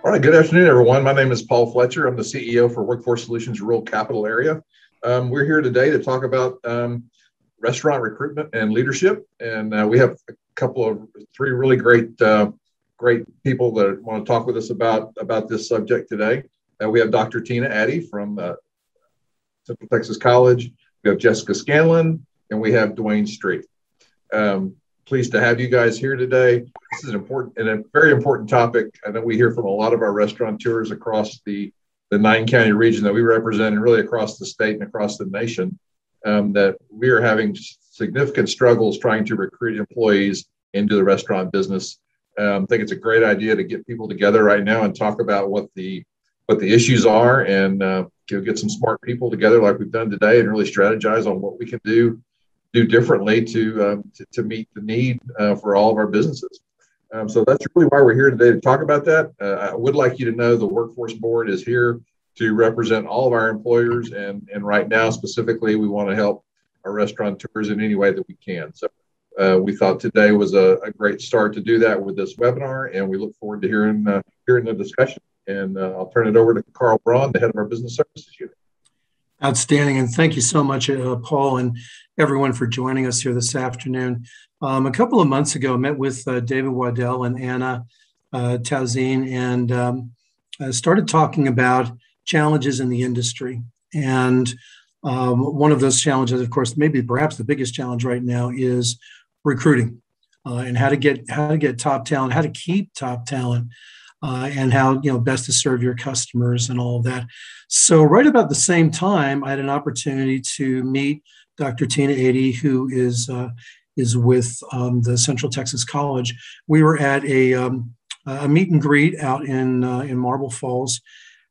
All right, good afternoon, everyone. My name is Paul Fletcher. I'm the CEO for Workforce Solutions Rural Capital Area. We're here today to talk about restaurant recruitment and leadership. And we have three really great people that want to talk with us about this subject today. We have Dr. Tina Addy from Central Texas College. We have Jessica Scanlon, and we have DeWayne Street. Pleased to have you guys here today. This is a very important topic. I know we hear from a lot of our restaurateurs across the 9-county region that we represent, and really across the state and across the nation, that we are having significant struggles trying to recruit employees into the restaurant business. I think it's a great idea to get people together right now and talk about what the issues are, and get some smart people together like we've done today, and really strategize on what we can do differently to meet the need for all of our businesses. So that's really why we're here today to talk about that. I would like you to know the Workforce Board is here to represent all of our employers, and right now specifically we want to help our restaurateurs in any way that we can. So we thought today was a great start to do that with this webinar, and we look forward to hearing the discussion. And I'll turn it over to Carl Braun, the head of our business services unit. Outstanding. And thank you so much, Paul, and everyone for joining us here this afternoon. A couple of months ago, I met with David Waddell and Anna Tauzine, and started talking about challenges in the industry. And one of those challenges, of course, maybe perhaps the biggest challenge right now, is recruiting, and how to get top talent, how to keep top talent, and how best to serve your customers and all of that. So right about the same time, I had an opportunity to meet Dr. Tina Addy, who is with the Central Texas College. We were at a meet and greet out in Marble Falls,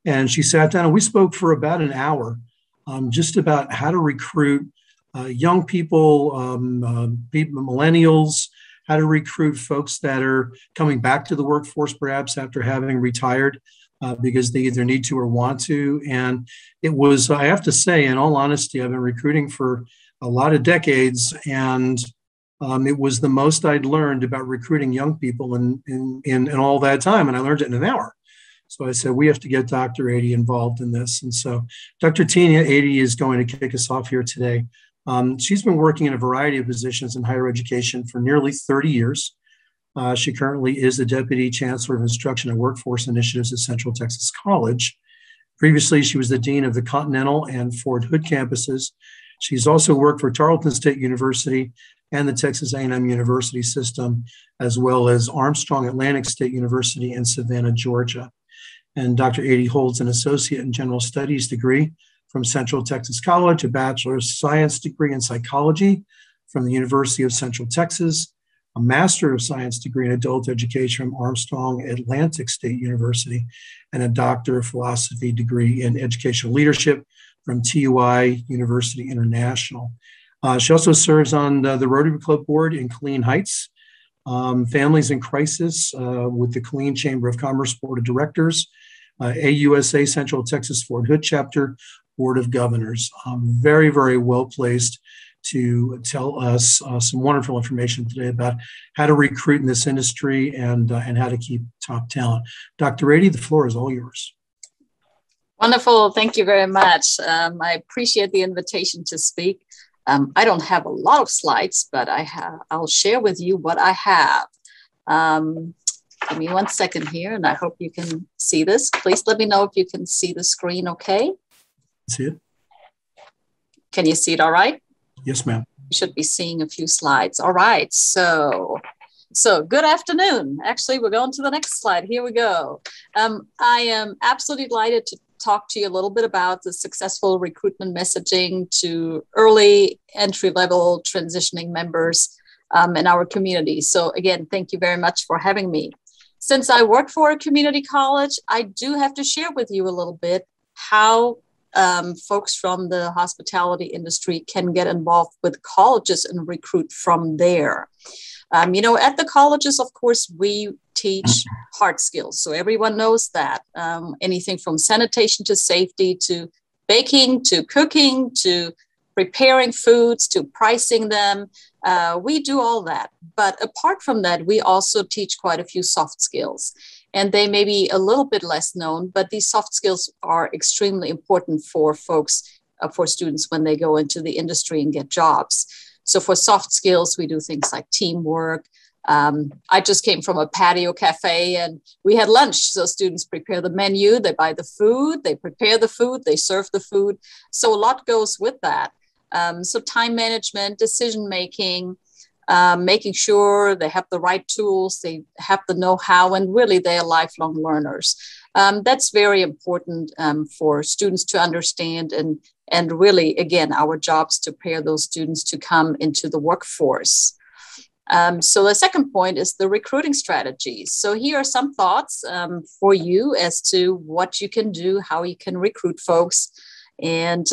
and she sat down and we spoke for about an hour, just about how to recruit young people, millennials, how to recruit folks that are coming back to the workforce perhaps after having retired because they either need to or want to. And it was, I have to say, in all honesty, I've been recruiting for a lot of decades, and it was the most I'd learned about recruiting young people in all that time, and I learned it in an hour. So I said, we have to get Dr. Addy involved in this. And so Dr. Tina Addy is going to kick us off here today. She's been working in a variety of positions in higher education for nearly 30 years. She currently is the Deputy Chancellor of Instruction and Workforce Initiatives at Central Texas College. Previously, she was the Dean of the Continental and Fort Hood campuses. She's also worked for Tarleton State University and the Texas A&M University System, as well as Armstrong Atlantic State University in Savannah, Georgia. And Dr. Addy holds an Associate in General Studies degree from Central Texas College, a Bachelor of Science degree in Psychology from the University of Central Texas, a Master of Science degree in Adult Education from Armstrong Atlantic State University, and a Doctor of Philosophy degree in Educational Leadership from TUI University International. She also serves on the Rotary Club Board in Killeen Heights, Families in Crisis with the Killeen Chamber of Commerce Board of Directors, AUSA Central Texas Fort Hood Chapter Board of Governors. Very, very well placed to tell us some wonderful information today about how to recruit in this industry and how to keep top talent. Dr. Addy, the floor is all yours. Wonderful. Thank you very much. I appreciate the invitation to speak. I don't have a lot of slides, but I'll share with you what I have. Give me 1 second here, and I hope you can see this. Please let me know if you can see the screen okay. See it? Can you see it all right? Yes, ma'am. You should be seeing a few slides. All right. So good afternoon. Actually, we're going to the next slide. Here we go. I am absolutely delighted to talk to you a little bit about the successful recruitment messaging to early entry-level transitioning members in our community. So again, thank you very much for having me. Since I work for a community college, I do have to share with you a little bit how folks from the hospitality industry can get involved with colleges and recruit from there. At the colleges, of course, we teach hard skills. So everyone knows that. Anything from sanitation to safety to baking to cooking to preparing foods to pricing them. We do all that. But apart from that, we also teach quite a few soft skills. And they may be a little bit less known, but these soft skills are extremely important for folks, for students when they go into the industry and get jobs. So for soft skills, we do things like teamwork. I just came from a patio cafe and we had lunch. So students prepare the menu, they buy the food, they prepare the food, they serve the food. So a lot goes with that. So time management, decision-making, making sure they have the right tools, they have the know-how, and really they are lifelong learners. That's very important for students to understand, and really, again, our jobs to prepare those students to come into the workforce. So the second point is the recruiting strategies. So here are some thoughts for you as to what you can do, how you can recruit folks. And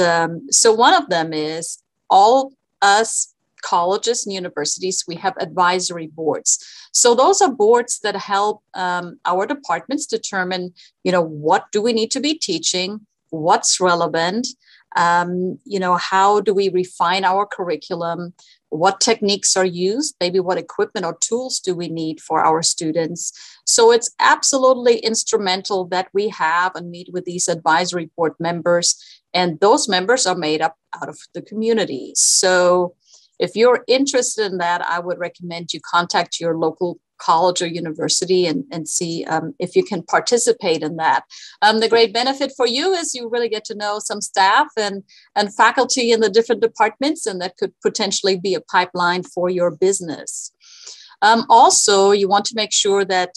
so one of them is all us colleges and universities, we have advisory boards. So those are boards that help our departments determine, what do we need to be teaching, what's relevant, how do we refine our curriculum, what techniques are used, maybe what equipment or tools do we need for our students. So it's absolutely instrumental that we have and meet with these advisory board members, and those members are made up out of the community. So if you're interested in that, I would recommend you contact your local college or university and see if you can participate in that. The great benefit for you is you really get to know some staff and faculty in the different departments, and that could potentially be a pipeline for your business. Also, you want to make sure that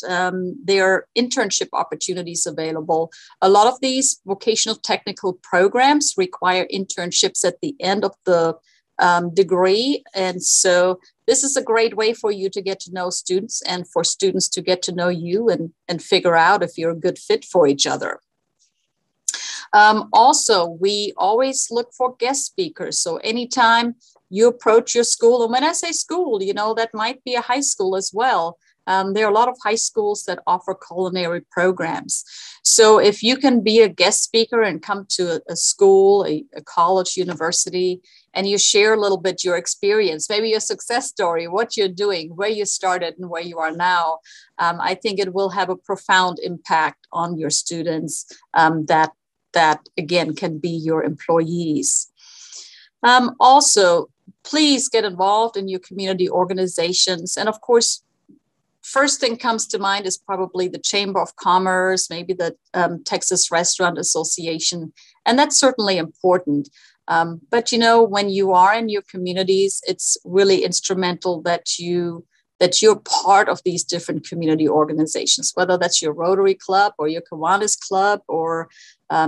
there are internship opportunities available. A lot of these vocational technical programs require internships at the end of the degree. And so this is a great way for you to get to know students and for students to get to know you and figure out if you're a good fit for each other. Also, we always look for guest speakers. So anytime you approach your school, and when I say school, that might be a high school as well. There are a lot of high schools that offer culinary programs. So if you can be a guest speaker and come to a school, a college, university, and you share a little bit your experience, maybe your success story, what you're doing, where you started and where you are now, I think it will have a profound impact on your students that again, can be your employees. Also, please get involved in your community organizations. And of course, first thing comes to mind is probably the Chamber of Commerce, maybe the Texas Restaurant Association, and that's certainly important. But when you are in your communities, it's really instrumental that you're part of these different community organizations, whether that's your Rotary Club or your Kiwanis Club or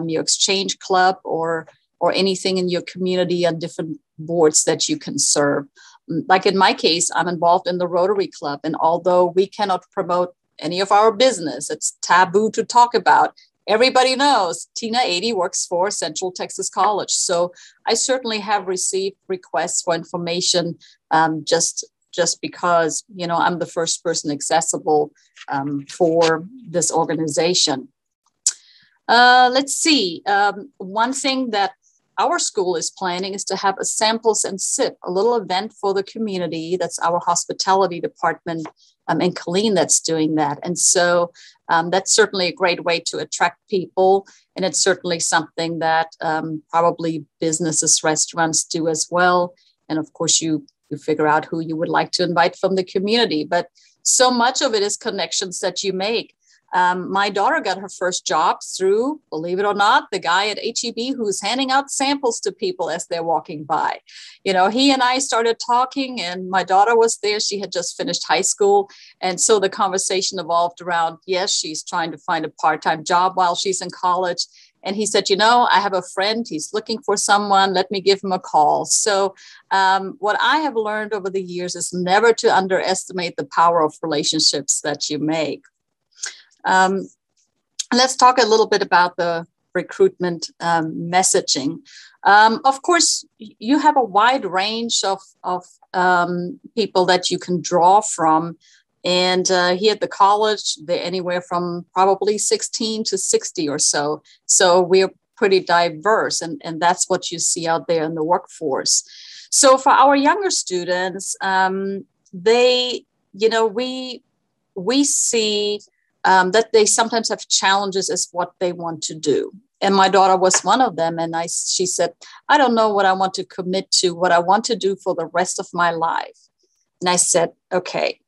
your Exchange Club or anything in your community and different boards that you can serve. Like in my case, I'm involved in the Rotary Club. And although we cannot promote any of our business, it's taboo to talk about, everybody knows Tina 80 works for Central Texas College. So I certainly have received requests for information just because, I'm the first person accessible for this organization. Let's see. One thing that our school is planning is to have a samples and sip, a little event for the community. That's our hospitality department in Killeen that's doing that. And so that's certainly a great way to attract people. And it's certainly something that probably businesses, restaurants do as well. And of course, you figure out who you would like to invite from the community. But so much of it is connections that you make. My daughter got her first job through, believe it or not, the guy at HEB who's handing out samples to people as they're walking by. He and I started talking, and my daughter was there. She had just finished high school. And so the conversation evolved around, yes, she's trying to find a part-time job while she's in college. And he said, I have a friend, he's looking for someone, let me give him a call. So what I have learned over the years is never to underestimate the power of relationships that you make. Let's talk a little bit about the recruitment messaging. Of course, you have a wide range of people that you can draw from. And here at the college, they're anywhere from probably 16 to 60 or so. So we're pretty diverse, and that's what you see out there in the workforce. So for our younger students, we see that they sometimes have challenges as what they want to do. And my daughter was one of them. And she said, I don't know what I want to commit to, what I want to do for the rest of my life. And I said, okay,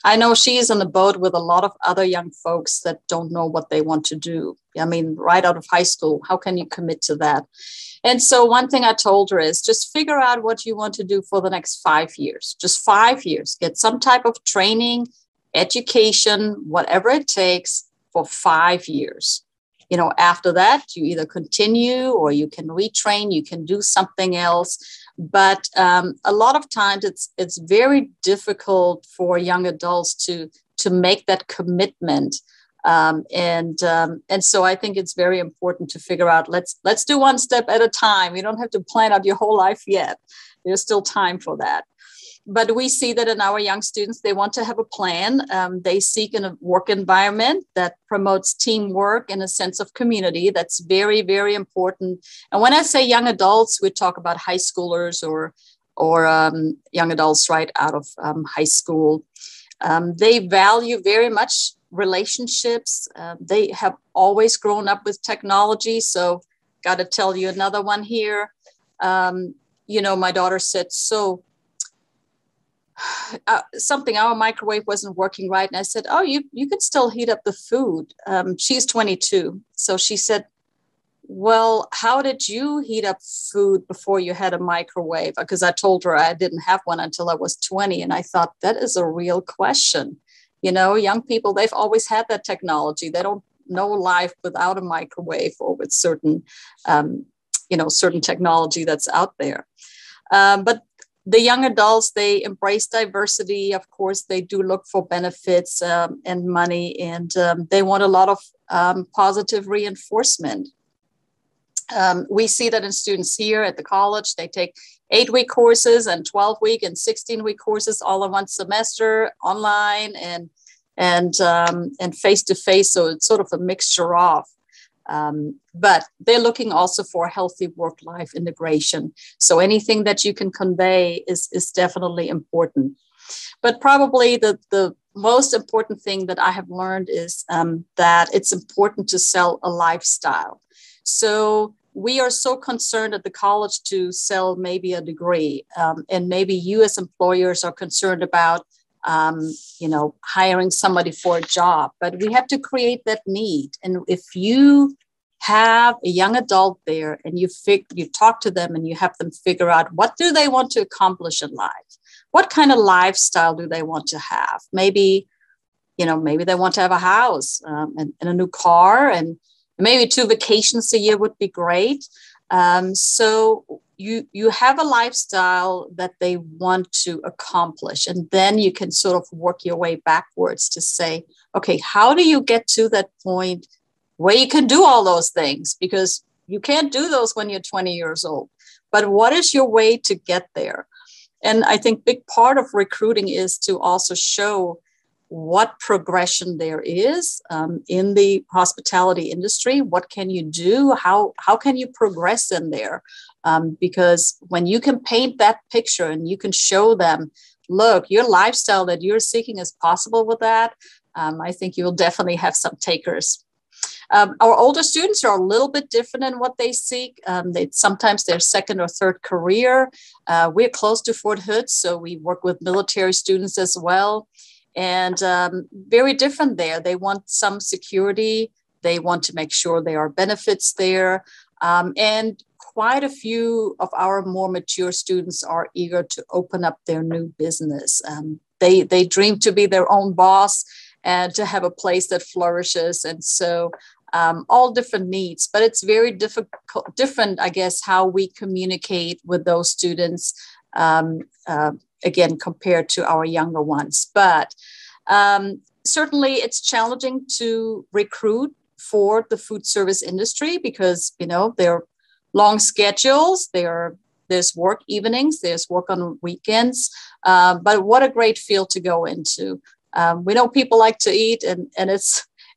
I know she is on the boat with a lot of other young folks that don't know what they want to do. I mean, right out of high school, how can you commit to that? And so one thing I told her is just figure out what you want to do for the next 5 years, just 5 years, get some type of training, education, whatever it takes for 5 years. After that, you either continue or you can retrain, you can do something else. But a lot of times it's very difficult for young adults to make that commitment. And so I think it's very important to figure out, let's do one step at a time. You don't have to plan out your whole life yet. There's still time for that. But we see that in our young students, they want to have a plan. They seek a work environment that promotes teamwork and a sense of community. That's very, very important. And when I say young adults, we talk about high schoolers or young adults right out of high school. They value very much relationships. They have always grown up with technology. So got to tell you another one here. My daughter said, our microwave wasn't working right. And I said, oh, you could still heat up the food. She's 22. So she said, well, how did you heat up food before you had a microwave? Because I told her I didn't have one until I was 20. And I thought that is a real question. Young people, they've always had that technology. They don't know life without a microwave or with certain technology that's out there. But the young adults, they embrace diversity. Of course, they do look for benefits and money, and they want a lot of positive reinforcement. We see that in students here at the college. They take 8-week courses and 12-week and 16-week courses all in one semester, online and face-to-face. So it's sort of a mixture of. But they're looking also for healthy work-life integration. So anything that you can convey is definitely important. But probably the most important thing that I have learned is that it's important to sell a lifestyle. So we are so concerned at the college to sell maybe a degree, and maybe you as employers are concerned about hiring somebody for a job, but we have to create that need. And if you have a young adult there and you talk to them and you have them figure out what do they want to accomplish in life? What kind of lifestyle do they want to have? Maybe they want to have a house and a new car, and maybe 2 vacations a year would be great. So you have a lifestyle that they want to accomplish, and then you can sort of work your way backwards to say, okay, how do you get to that point where you can do all those things? Because you can't do those when you're 20 years old. But what is your way to get there? And I think big part of recruiting is to also show what progression there is in the hospitality industry. What can you do? How can you progress in there? Because when you can paint that picture and you can show them, look, your lifestyle that you're seeking is possible with that, I think you will definitely have some takers. Our older students are a little bit different in what they seek. Sometimes their second or third career. We're close to Fort Hood, so we work with military students as well. And very different there. They want some security. They want to make sure there are benefits there. And quite a few of our more mature students are eager to open up their new business. They dream to be their own boss and to have a place that flourishes. And so all different needs, but it's very different, I guess, how we communicate with those students, again, compared to our younger ones. But certainly it's challenging to recruit for the food service industry because, there are long schedules, there's work evenings, there's work on weekends, but what a great field to go into. We know people like to eat, and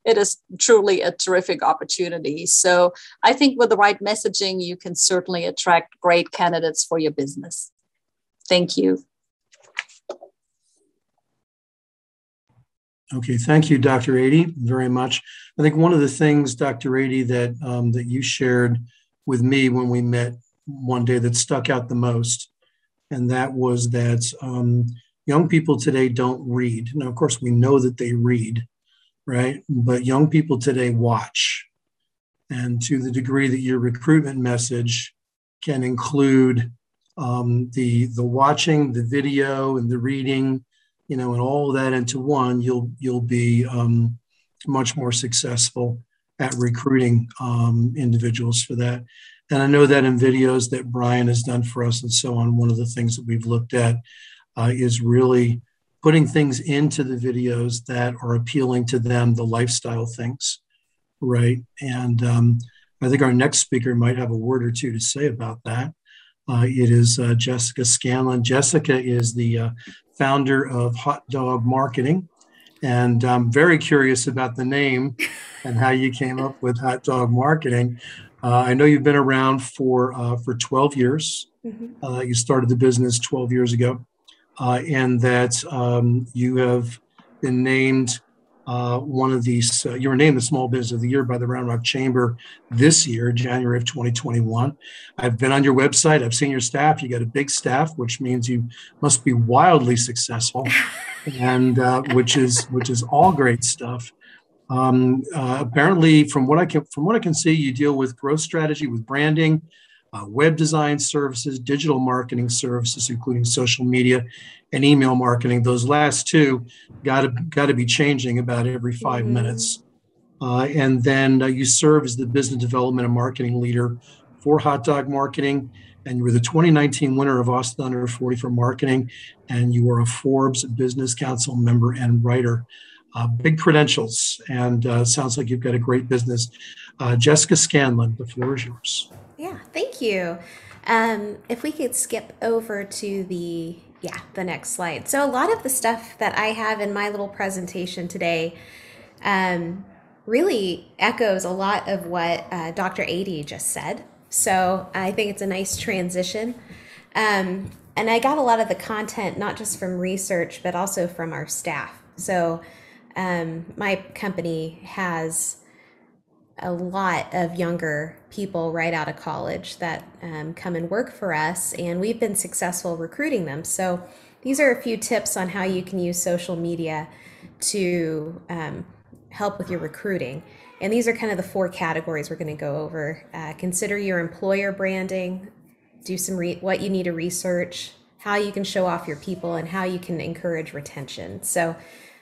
it is truly a terrific opportunity. So I think with the right messaging, you can certainly attract great candidates for your business. Thank you. Okay, thank you, Dr. Ady, very much. I think one of the things, Dr. Ady, that that you shared with me when we met one day that stuck out the most, and that was that young people today don't read. Now, of course, we know that they read, right? But young people today watch. And to the degree that your recruitment message can include the watching, the video, and the reading, you know, and all of that into one, you'll be much more successful at recruiting individuals for that. And I know that in videos that Brian has done for us and so on, one of the things that we've looked at is really putting things into the videos that are appealing to them, the lifestyle things, right? And I think our next speaker might have a word or two to say about that. It is Jessica Scanlon. Jessica is the founder of Hot Dog Marketing. And I'm very curious about the name and how you came up with Hot Dog Marketing. I know you've been around for 12 years. Mm-hmm. You started the business 12 years ago, and that you have been named one of these. You were named the Small Business of the Year by the Round Rock Chamber this year, January of 2021. I've been on your website. I've seen your staff. You got a big staff, which means you must be wildly successful, and which is all great stuff. Apparently, from what I can see, you deal with growth strategy, with branding, web design services, digital marketing services, including social media and email marketing. Those last two got to be changing about every 5 minutes. And then you serve as the business development and marketing leader for Hot Dog Marketing. And you were the 2019 winner of Austin Under 40 for marketing. And you are a Forbes Business Council member and writer. Big credentials, and sounds like you've got a great business. Jessica Scanlon, the floor is yours. Yeah, thank you. If we could skip over to the next slide. So a lot of the stuff that I have in my little presentation today really echoes a lot of what Dr. Ady just said. So I think it's a nice transition. And I got a lot of the content, not just from research, but also from our staff. So my company has a lot of younger people right out of college that come and work for us, and we've been successful recruiting them. So these are a few tips on how you can use social media to help with your recruiting. And these are kind of the 4 categories we're going to go over. Consider your employer branding, do some what you need to research, how you can show off your people, and how you can encourage retention. So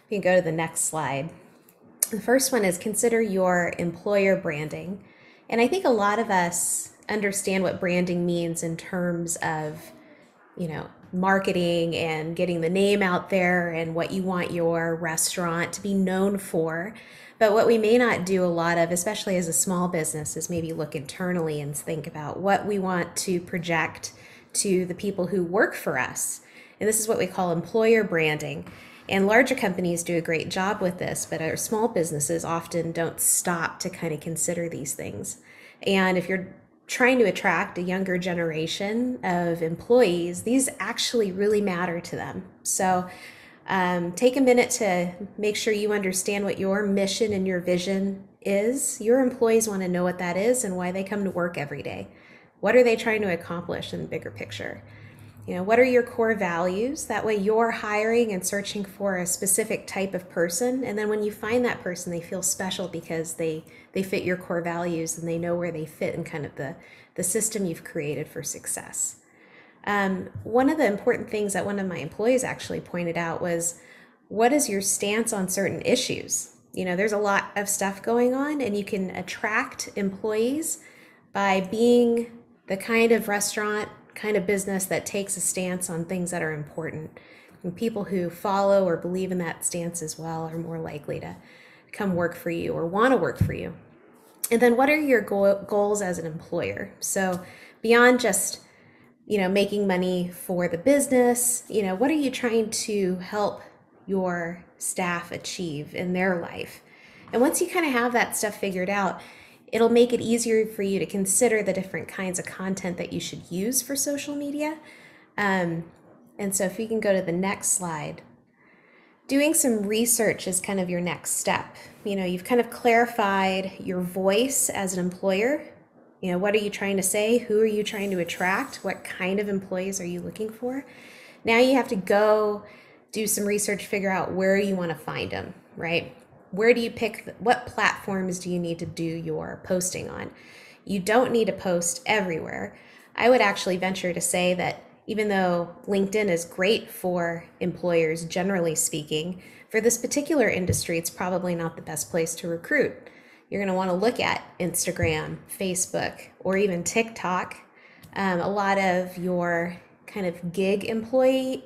we can go to the next slide. The first one is consider your employer branding. And I think a lot of us understand what branding means in terms of, marketing and getting the name out there and what you want your restaurant to be known for. But what we may not do a lot of, especially as a small business, is maybe look internally and think about what we want to project to the people who work for us. And this is what we call employer branding. And larger companies do a great job with this, but our small businesses often don't stop to kind of consider these things. And if you're trying to attract a younger generation of employees, these actually really matter to them. So take a minute to make sure you understand what your mission and your vision is. Your employees want to know what that is and why they come to work every day. What are they trying to accomplish in the bigger picture? What are your core values? That way you're hiring and searching for a specific type of person. And then when you find that person, they feel special because they fit your core values and they know where they fit in kind of the system you've created for success. One of the important things that one of my employees actually pointed out was, what is your stance on certain issues? There's a lot of stuff going on, and you can attract employees by being the kind of restaurant, kind of business that takes a stance on things that are important. And people who follow or believe in that stance as well are more likely to come work for you or want to work for you. And then what are your goals as an employer? So beyond just, making money for the business, what are you trying to help your staff achieve in their life? And once you kind of have that stuff figured out, it'll make it easier for you to consider the different kinds of content that you should use for social media. And so if you can go to the next slide, doing some research is kind of your next step. You've kind of clarified your voice as an employer. What are you trying to say? Who are you trying to attract? What kind of employees are you looking for? Now you have to go do some research, figure out where you want to find them, right? Where do you pick, what platforms do you need to do your posting on? You don't need to post everywhere. I would actually venture to say that even though LinkedIn is great for employers, generally speaking, for this particular industry, it's probably not the best place to recruit. You're going to want to look at Instagram, Facebook, or even TikTok. A lot of your kind of gig employers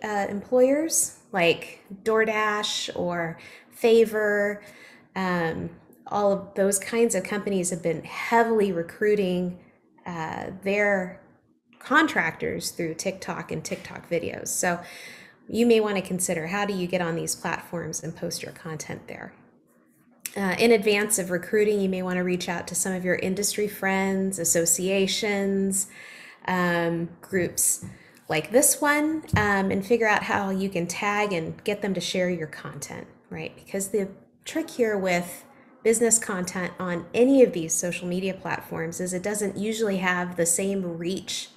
like DoorDash or Favor, all of those kinds of companies have been heavily recruiting their contractors through TikTok and TikTok videos. So you may want to consider, how do you get on these platforms and post your content there? In advance of recruiting, you may want to reach out to some of your industry friends, associations, groups like this one, and figure out how you can tag and get them to share your content, right? Because the trick here with business content on any of these social media platforms is it doesn't usually have the same reach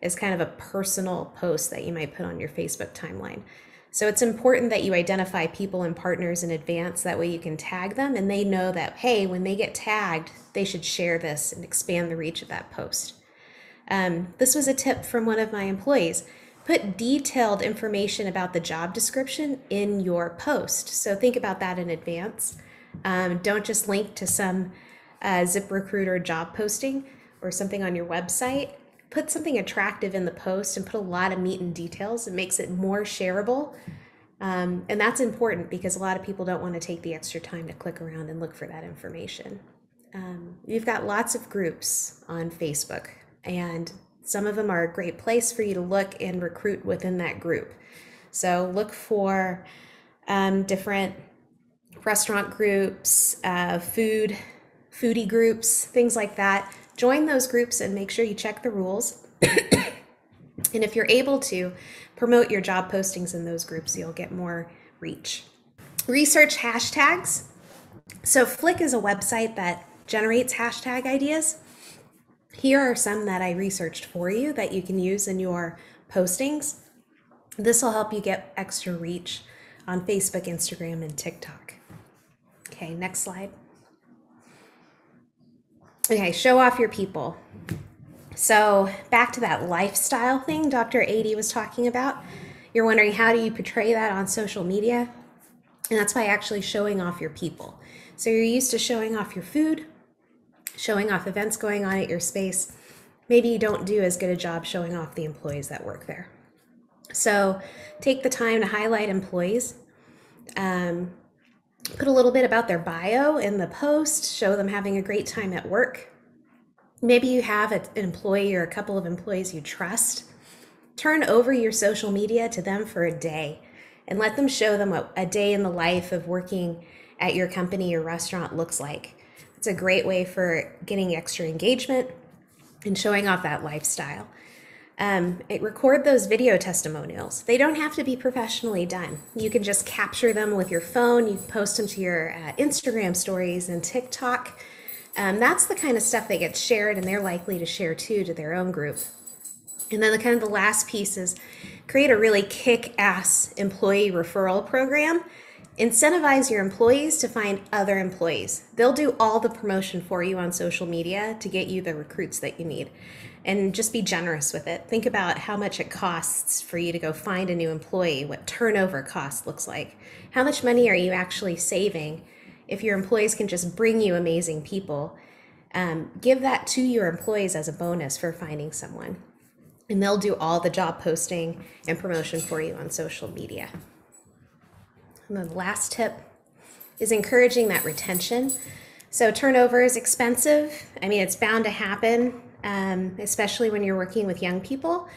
as kind of a personal post that you might put on your Facebook timeline. So it's important that you identify people and partners in advance. That way you can tag them and they know that, hey, when they get tagged, they should share this and expand the reach of that post. This was a tip from one of my employees. Put detailed information about the job description in your post. So think about that in advance. Don't just link to some ZipRecruiter job posting or something on your website. Put something attractive in the post and put a lot of meat and details. It makes it more shareable. And that's important because a lot of people don't want to take the extra time to click around and look for that information. You've got lots of groups on Facebook, and some of them are a great place for you to look and recruit within that group. So look for different restaurant groups, foodie groups, things like that. Join those groups and make sure you check the rules. And if you're able to, promote your job postings in those groups, you'll get more reach. Research hashtags. So Flick is a website that generates hashtag ideas. Here are some that I researched for you that you can use in your postings. This will help you get extra reach on Facebook, Instagram, and TikTok. Okay, next slide. Okay, show off your people. So back to that lifestyle thing Dr. Ady was talking about. You're wondering, how do you portray that on social media? And that's by actually showing off your people. So you're used to showing off your food, showing off events going on at your space. Maybe you don't do as good a job showing off the employees that work there. So take the time to highlight employees. Put a little bit about their bio in the post, show them having a great time at work. Maybe you have an employee or a couple of employees you trust. Turn over your social media to them for a day and let them show them what a day in the life of working at your company or restaurant looks like. It's a great way for getting extra engagement and showing off that lifestyle. Record those video testimonials. They don't have to be professionally done. You can just capture them with your phone. You can post them to your Instagram stories and TikTok. That's the kind of stuff that gets shared, and they're likely to share too to their own group. And then the last piece is create a really kick-ass employee referral program. Incentivize your employees to find other employees. They'll do all the promotion for you on social media to get you the recruits that you need. And just be generous with it. Think about how much it costs for you to go find a new employee, what turnover cost looks like. How much money are you actually saving if your employees can just bring you amazing people? Give that to your employees as a bonus for finding someone. And they'll do all the job posting and promotion for you on social media. And the last tip is encouraging that retention. So turnover is expensive. I mean, it's bound to happen, especially when you're working with young people.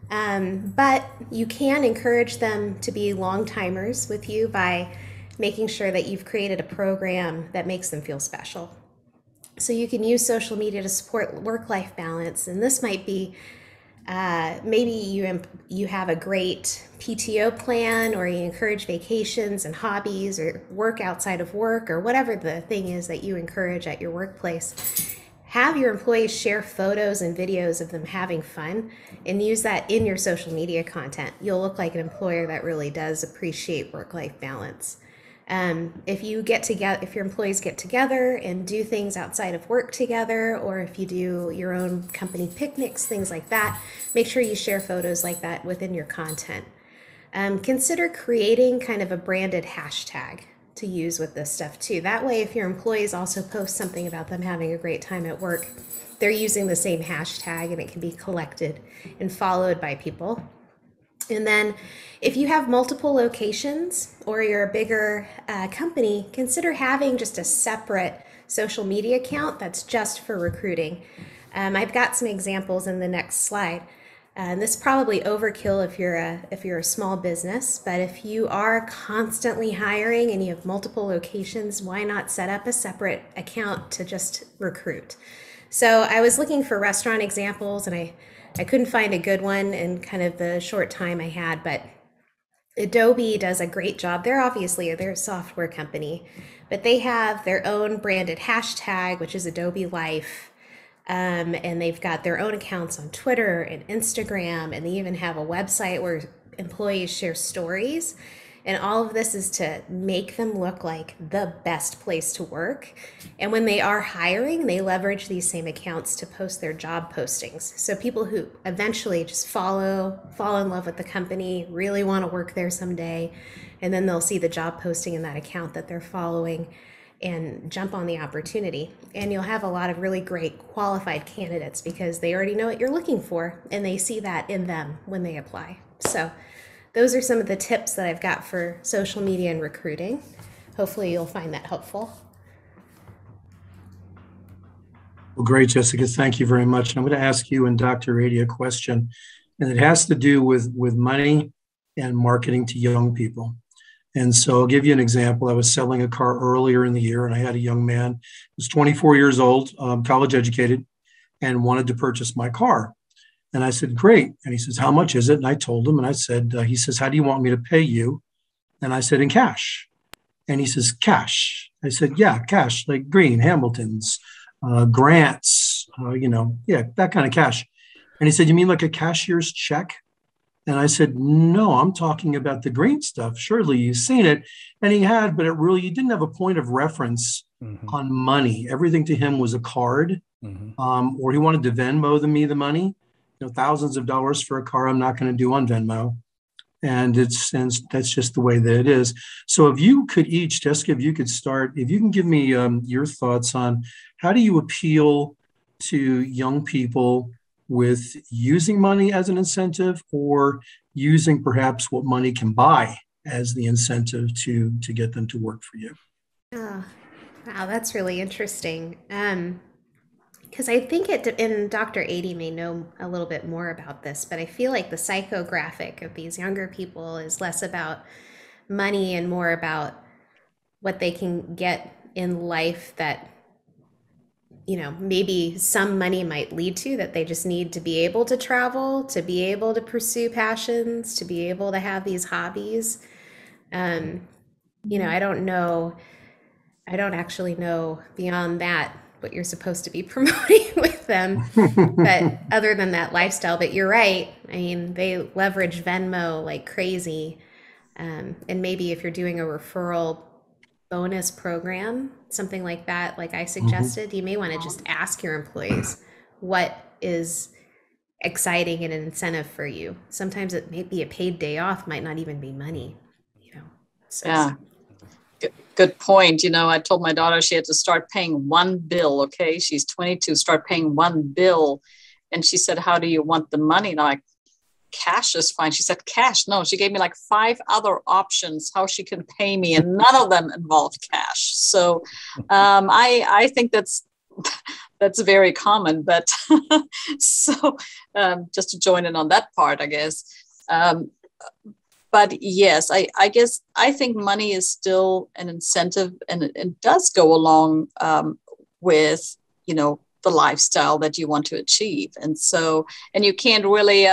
But you can encourage them to be long timers with you by making sure that you've created a program that makes them feel special. So you can use social media to support work-life balance. And this might be maybe you have a great PTO plan, or you encourage vacations and hobbies or work outside of work, or whatever the thing is that you encourage at your workplace. Have your employees share photos and videos of them having fun and use that in your social media content. You'll look like an employer that really does appreciate work-life balance. If your employees get together and do things outside of work together, or if you do your own company picnics, things like that, make sure you share photos like that within your content. Consider creating kind of a branded hashtag to use with this stuff too. That way, if your employees also post something about them having a great time at work, they're using the same hashtag and it can be collected and followed by people. And then if you have multiple locations or you're a bigger company, consider having just a separate social media account that's just for recruiting. I've got some examples in the next slide. And this is probably overkill if you're a small business, but if you are constantly hiring and you have multiple locations, why not set up a separate account to just recruit? So I was looking for restaurant examples, and I couldn't find a good one in kind of the short time I had, but Adobe does a great job. They're a software company, but they have their own branded hashtag, which is Adobe Life. And they've got their own accounts on Twitter and Instagram, and they even have a website where employees share stories. And all of this is to make them look like the best place to work. And when they are hiring, they leverage these same accounts to post their job postings. So people who eventually just fall in love with the company, really want to work there someday, and then they'll see the job posting in that account that they're following and jump on the opportunity. And you'll have a lot of really great qualified candidates because they already know what you're looking for and they see that in them when they apply. So those are some of the tips that I've got for social media and recruiting. Hopefully you'll find that helpful. Well, great, Jessica. Thank you very much. I'm going to ask you and Dr. Rady a question, and it has to do with money and marketing to young people. And so I'll give you an example. I was selling a car earlier in the year, and I had a young man who was 24 years old, college educated, and wanted to purchase my car. And I said, great. And he says, how much is it? And I told him, and I said, he says, how do you want me to pay you? And I said, in cash. And he says, cash. I said, yeah, cash, like Green, Hamilton's, grants, that kind of cash. And he said, you mean like a cashier's check? And I said, no, I'm talking about the green stuff. Surely you've seen it. And he had, but you didn't have a point of reference on money. Everything to him was a card, or he wanted to Venmo me the money. Thousands of dollars for a car I'm not going to do on Venmo. And that's just the way that it is. So if you could each, Jessica, if you can give me your thoughts on how do you appeal to young people with using money as an incentive, or using perhaps what money can buy as the incentive to get them to work for you? Oh, wow, that's really interesting. Because I think and Dr. Ady may know a little bit more about this, but I feel like the psychographic of these younger people is less about money and more about what they can get in life that, maybe some money might lead to, that they just need to be able to travel, to be able to pursue passions, to be able to have these hobbies. I don't actually know beyond that what you're supposed to be promoting with them, but other than that lifestyle. But you're right. I mean, they leverage Venmo like crazy. And maybe if you're doing a referral bonus program, something like that, like I suggested, you may want to just ask your employees what is exciting and an incentive for you. Sometimes it may be a paid day off, might not even be money, So yeah. Good point. I told my daughter she had to start paying one bill. Okay. She's 22, start paying one bill. And she said, how do you want the money? And I'm like, cash is fine. She said, cash. No, she gave me like 5 other options how she can pay me, and none of them involved cash. So I think that's very common. But so just to join in on that part, I guess. but yes, I guess I think money is still an incentive, and it does go along with, you know, the lifestyle that you want to achieve. And so, and you can't really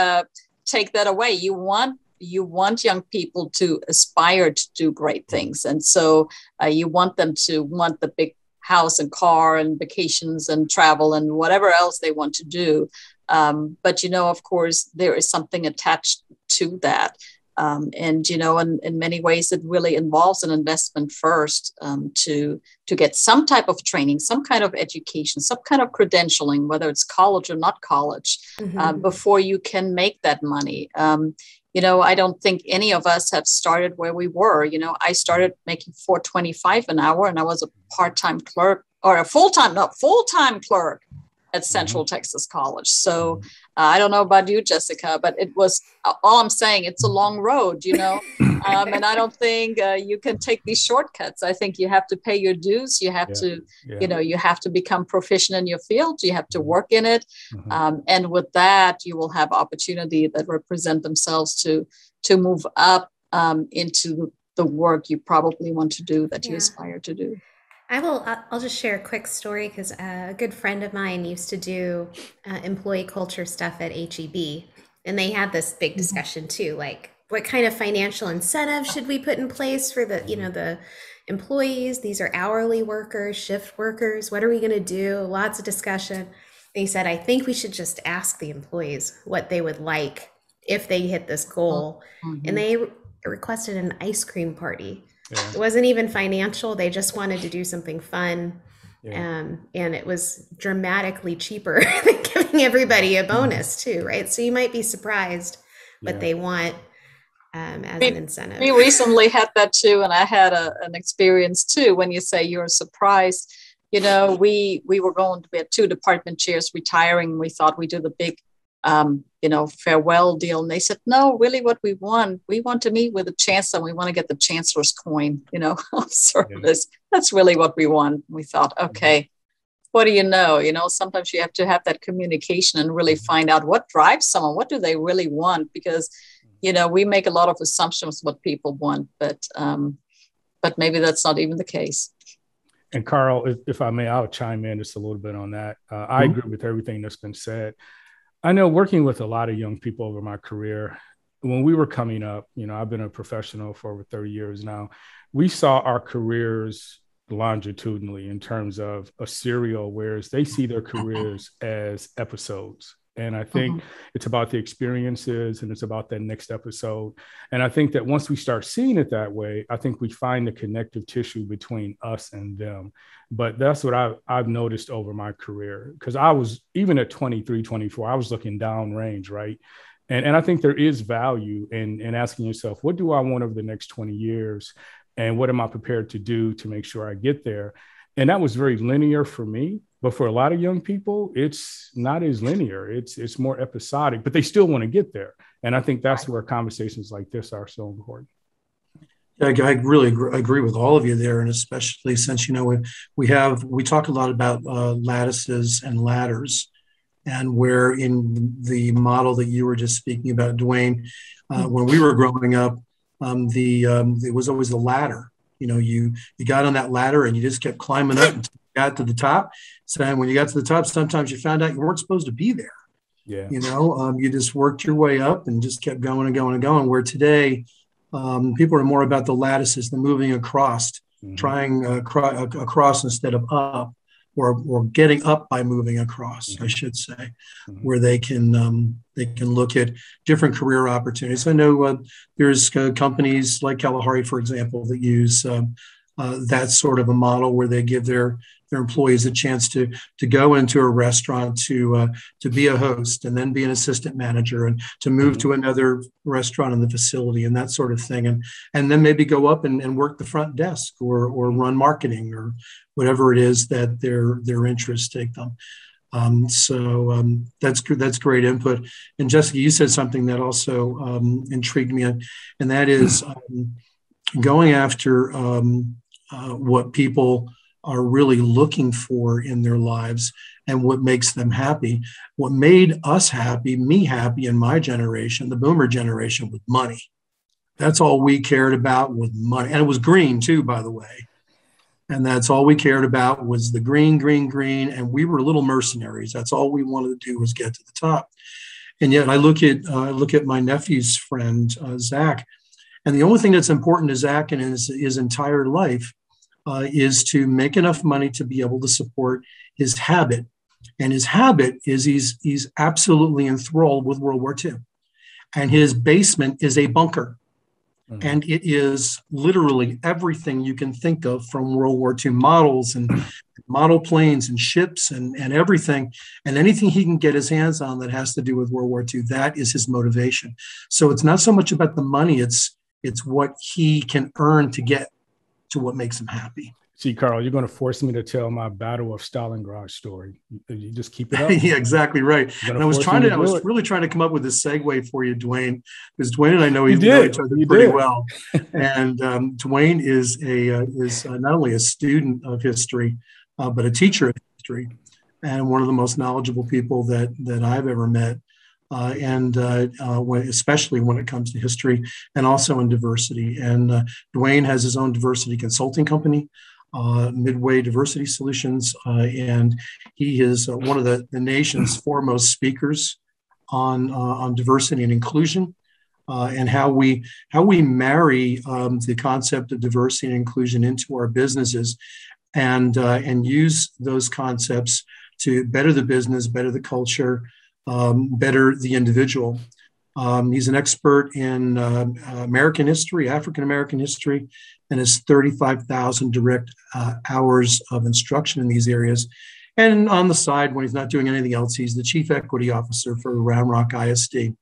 take that away. You want young people to aspire to do great things. And so you want them to want the big house and car and vacations and travel and whatever else they want to do. But, you know, of course, there is something attached to that. And, you know, in many ways, it really involves an investment first to get some type of training, some kind of education, some kind of credentialing, whether it's college or not college, before you can make that money. You know, I don't think any of us have started where we were. You know, I started making $4.25 an hour, and I was a part-time clerk, or a full-time clerk at Central Texas College. So I don't know about you, Jessica, but it was, all I'm saying, it's a long road, you know, and I don't think you can take these shortcuts. I think you have to pay your dues. You have to, you know, you have to become proficient in your field. You have to work in it. And with that, you will have opportunity that represent themselves to move up into the work you probably want to do, that you aspire to do. I'll just share a quick story, because a good friend of mine used to do employee culture stuff at HEB, and they had this big discussion too, like what kind of financial incentives should we put in place for the, you know, the employees? These are hourly workers, shift workers. What are we going to do? Lots of discussion. They said, I think we should just ask the employees what they would like if they hit this goal. And they requested an ice cream party. It wasn't even financial. They just wanted to do something fun. And it was dramatically cheaper than giving everybody a bonus too, right? So you might be surprised what they want as an incentive. We recently had that too. And I had an experience too. When you say you're surprised, you know, we had 2 department chairs retiring. We thought we'd do the big you know, farewell deal. And they said, no, really what we want to meet with the chancellor. We want to get the chancellor's coin, you know, of service. That's really what we want. We thought, okay, what do you know? You know, sometimes you have to have that communication and really find out what drives someone. What do they really want? Because, you know, we make a lot of assumptions what people want, but maybe that's not even the case. And Carl, if I may, I'll chime in just a little bit on that. I agree with everything that's been said. I know, working with a lot of young people over my career, when we were coming up, you know, I've been a professional for over 30 years now. We saw our careers longitudinally in terms of a serial, whereas they see their careers as episodes. And I think it's about the experiences, and it's about that next episode. And I think that once we start seeing it that way, I think we find the connective tissue between us and them. But that's what I've noticed over my career, because I was, even at 23, 24, I was looking downrange, right? And I think there is value in asking yourself, what do I want over the next 20 years? And what am I prepared to do to make sure I get there? And that was very linear for me. But for a lot of young people, it's not as linear. It's more episodic, but they still want to get there. And I think that's where conversations like this are so important. I really agree with all of you there, and especially since, you know, we talk a lot about lattices and ladders, and where in the model that you were just speaking about, DeWayne, when we were growing up, it was always the ladder. You know, you got on that ladder and you just kept climbing up until you got to the top. So when you got to the top, sometimes you found out you weren't supposed to be there. Yeah. You know, you just worked your way up and just kept going and going and going. Where today, people are more about the lattices, the moving across, trying across instead of up, or getting up by moving across, I should say, where they can look at different career opportunities. I know there's companies like Kalahari, for example, that use that sort of a model where they give their employees a chance to go into a restaurant to be a host, and then be an assistant manager, and to move to another restaurant in the facility, and that sort of thing, and then maybe go up and work the front desk, or run marketing, or whatever it is that their interests take them. So that's great input. And Jessica, you said something that also intrigued me, and that is going after what people are really looking for in their lives and what makes them happy. What made us happy, me happy in my generation, the boomer generation, was money. That's all we cared about with money. And it was green too, by the way. And that's all we cared about was the green, green, green. And we were little mercenaries. That's all we wanted to do was get to the top. And yet I look at my nephew's friend, Zach, and the only thing that's important to Zach in his entire life is to make enough money to be able to support his habit. And his habit is he's absolutely enthralled with World War II. And his basement is a bunker. Mm-hmm. And it is literally everything you can think of from World War II models and model planes and ships and everything. And anything he can get his hands on that has to do with World War II, that is his motivation. So it's not so much about the money, it's what he can earn to get to what makes him happy. See, Carl, you're going to force me to tell my Battle of Stalingrad story. You just keep it up. Yeah, exactly right. And I was really trying to come up with a segue for you, DeWayne, because DeWayne and I know each other pretty well. And DeWayne is not only a student of history, but a teacher of history, and one of the most knowledgeable people that I've ever met. Especially when it comes to history and also in diversity. And DeWayne has his own diversity consulting company, Midway Diversity Solutions, and he is one of the nation's foremost speakers on diversity and inclusion, and how we marry the concept of diversity and inclusion into our businesses, and use those concepts to better the business, better the culture, better the individual. He's an expert in American history, African American history, and has 35,000 direct hours of instruction in these areas. And on the side, when he's not doing anything else, he's the Chief Equity Officer for Round Rock ISD.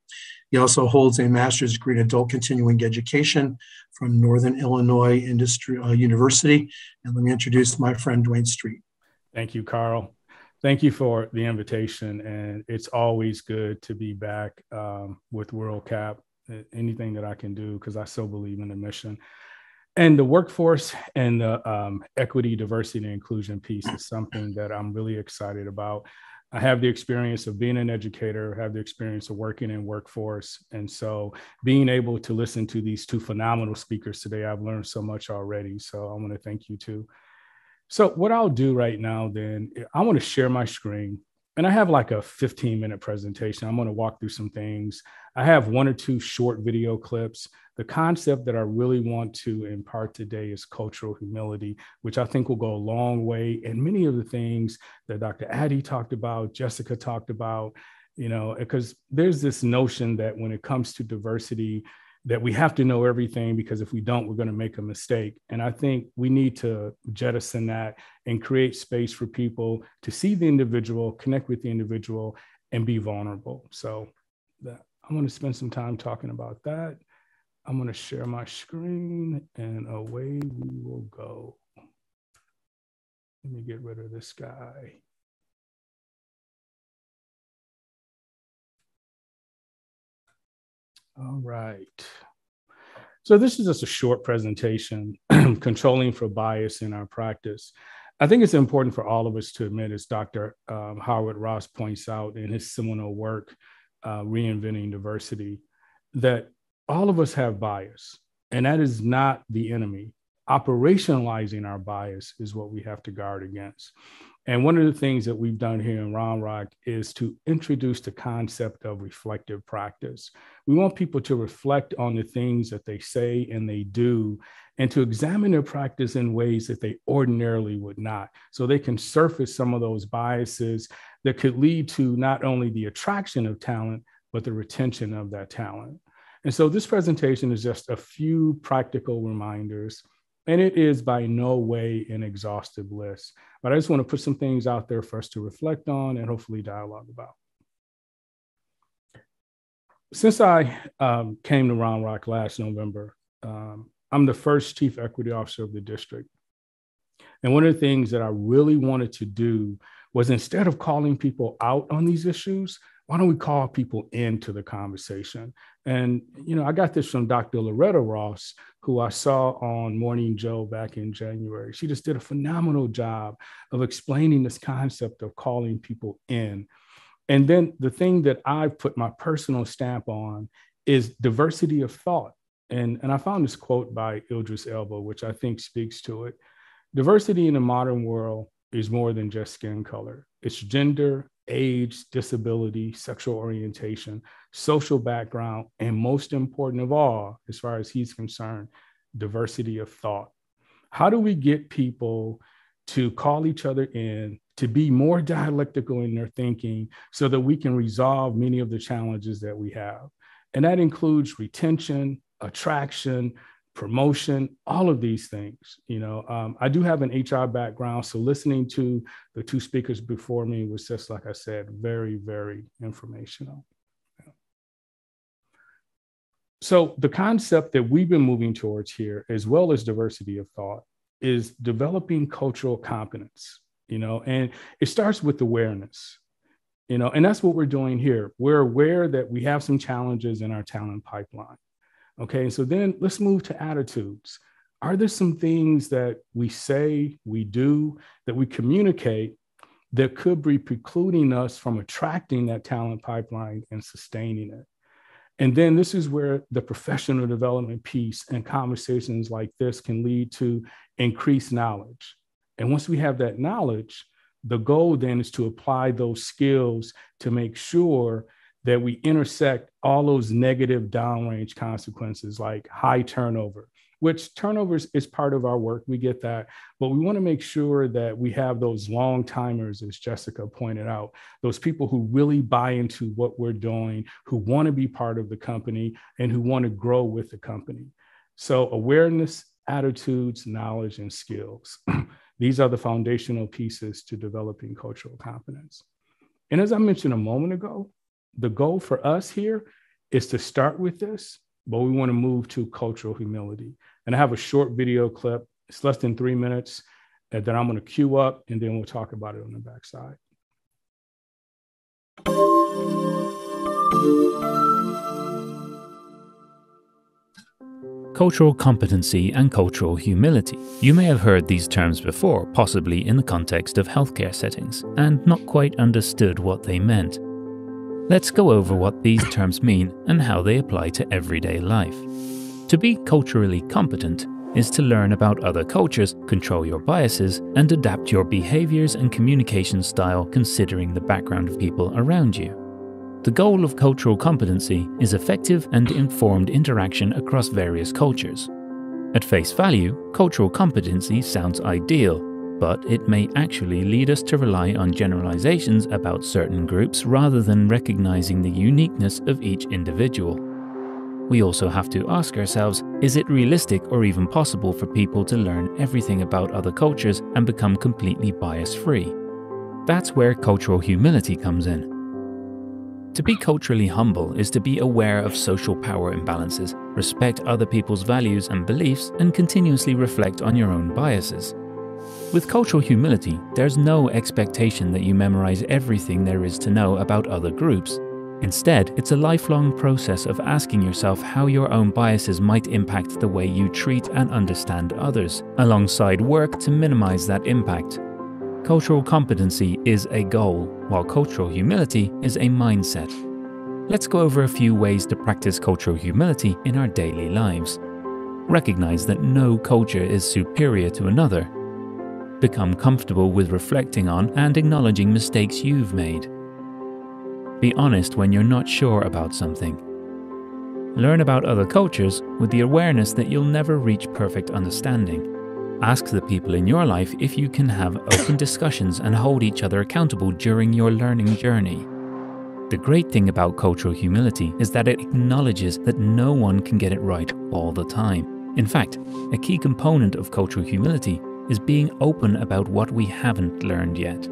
He also holds a master's degree in adult continuing education from Northern Illinois University. And let me introduce my friend, DeWayne Street. Thank you, Carl. Thank you for the invitation. And it's always good to be back with WorldCap, anything that I can do, because I so believe in the mission. And the workforce and the equity, diversity, and inclusion piece is something that I'm really excited about. I have the experience of being an educator, have the experience of working in workforce. And so being able to listen to these two phenomenal speakers today, I've learned so much already. So I want to thank you too. So what I'll do right now, then, I want to share my screen, and I have like a 15-minute presentation. I'm going to walk through some things. I have one or two short video clips. The concept that I really want to impart today is cultural humility, which I think will go a long way. And many of the things that Dr. Addy talked about, Jessica talked about, because there's this notion that when it comes to diversity, that we have to know everything, because if we don't, we're going to make a mistake. And I think we need to jettison that and create space for people to see the individual, connect with the individual, and be vulnerable. So I'm going to spend some time talking about that. I'm going to share my screen, and away we will go. Let me get rid of this guy. All right. So this is just a short presentation, controlling for bias in our practice. I think it's important for all of us to admit, as Dr. Howard Ross points out in his seminal work, Reinventing Diversity, that all of us have bias, and that is not the enemy. Operationalizing our bias is what we have to guard against. And one of the things that we've done here in Round Rock is to introduce the concept of reflective practice. We want people to reflect on the things that they say and they do, and to examine their practice in ways that they ordinarily would not, so they can surface some of those biases that could lead to not only the attraction of talent, but the retention of that talent. And so this presentation is just a few practical reminders, and it is by no way an exhaustive list, but I just want to put some things out there for us to reflect on and hopefully dialogue about. Since I came to Round Rock last November, I'm the first Chief Equity Officer of the district. And one of the things that I really wanted to do was, instead of calling people out on these issues, why don't we call people into the conversation? And, I got this from Dr. Loretta Ross, who I saw on Morning Joe back in January. She just did a phenomenal job of explaining this concept of calling people in. And then the thing that I've put my personal stamp on is diversity of thought. And I found this quote by Idris Elba, which I think speaks to it. Diversity in the modern world is more than just skin color. It's gender, age, disability, sexual orientation, social background, and most important of all, as far as he's concerned, diversity of thought. How do we get people to call each other in, to be more dialectical in their thinking so that we can resolve many of the challenges that we have? And that includes retention, attraction, promotion, all of these things. I do have an HR background, so listening to the two speakers before me was just, like I said, very, very informational. So the concept that we've been moving towards here, as well as diversity of thought, is developing cultural competence, and it starts with awareness, and that's what we're doing here. We're aware that we have some challenges in our talent pipeline. Okay, so then let's move to attitudes. Are there some things that we say, we do, that we communicate that could be precluding us from attracting that talent pipeline and sustaining it? And then this is where the professional development piece and conversations like this can lead to increased knowledge. And once we have that knowledge, the goal then is to apply those skills to make sure that we intersect all those negative downrange consequences like high turnover, which turnover is part of our work. We get that, but we want to make sure that we have those long timers, as Jessica pointed out, those people who really buy into what we're doing, who want to be part of the company and who want to grow with the company. So awareness, attitudes, knowledge, and skills. These are the foundational pieces to developing cultural competence. And as I mentioned a moment ago, the goal for us here is to start with this, but we want to move to cultural humility. And I have a short video clip. It's less than 3 minutes that I'm going to queue up, and then we'll talk about it on the backside. Cultural competency and cultural humility. You may have heard these terms before, possibly in the context of healthcare settings, and not quite understood what they meant. Let's go over what these terms mean and how they apply to everyday life. To be culturally competent is to learn about other cultures, control your biases, and adapt your behaviors and communication style considering the background of people around you. The goal of cultural competency is effective and informed interaction across various cultures. At face value, cultural competency sounds ideal, but it may actually lead us to rely on generalizations about certain groups rather than recognizing the uniqueness of each individual. We also have to ask ourselves, is it realistic or even possible for people to learn everything about other cultures and become completely bias-free? That's where cultural humility comes in. To be culturally humble is to be aware of social power imbalances, respect other people's values and beliefs, and continuously reflect on your own biases. With cultural humility, there's no expectation that you memorize everything there is to know about other groups. Instead, it's a lifelong process of asking yourself how your own biases might impact the way you treat and understand others, alongside work to minimize that impact. Cultural competency is a goal, while cultural humility is a mindset. Let's go over a few ways to practice cultural humility in our daily lives. Recognize that no culture is superior to another. Become comfortable with reflecting on and acknowledging mistakes you've made. Be honest when you're not sure about something. Learn about other cultures with the awareness that you'll never reach perfect understanding. Ask the people in your life if you can have open discussions and hold each other accountable during your learning journey. The great thing about cultural humility is that it acknowledges that no one can get it right all the time. In fact, a key component of cultural humility is being open about what we haven't learned yet.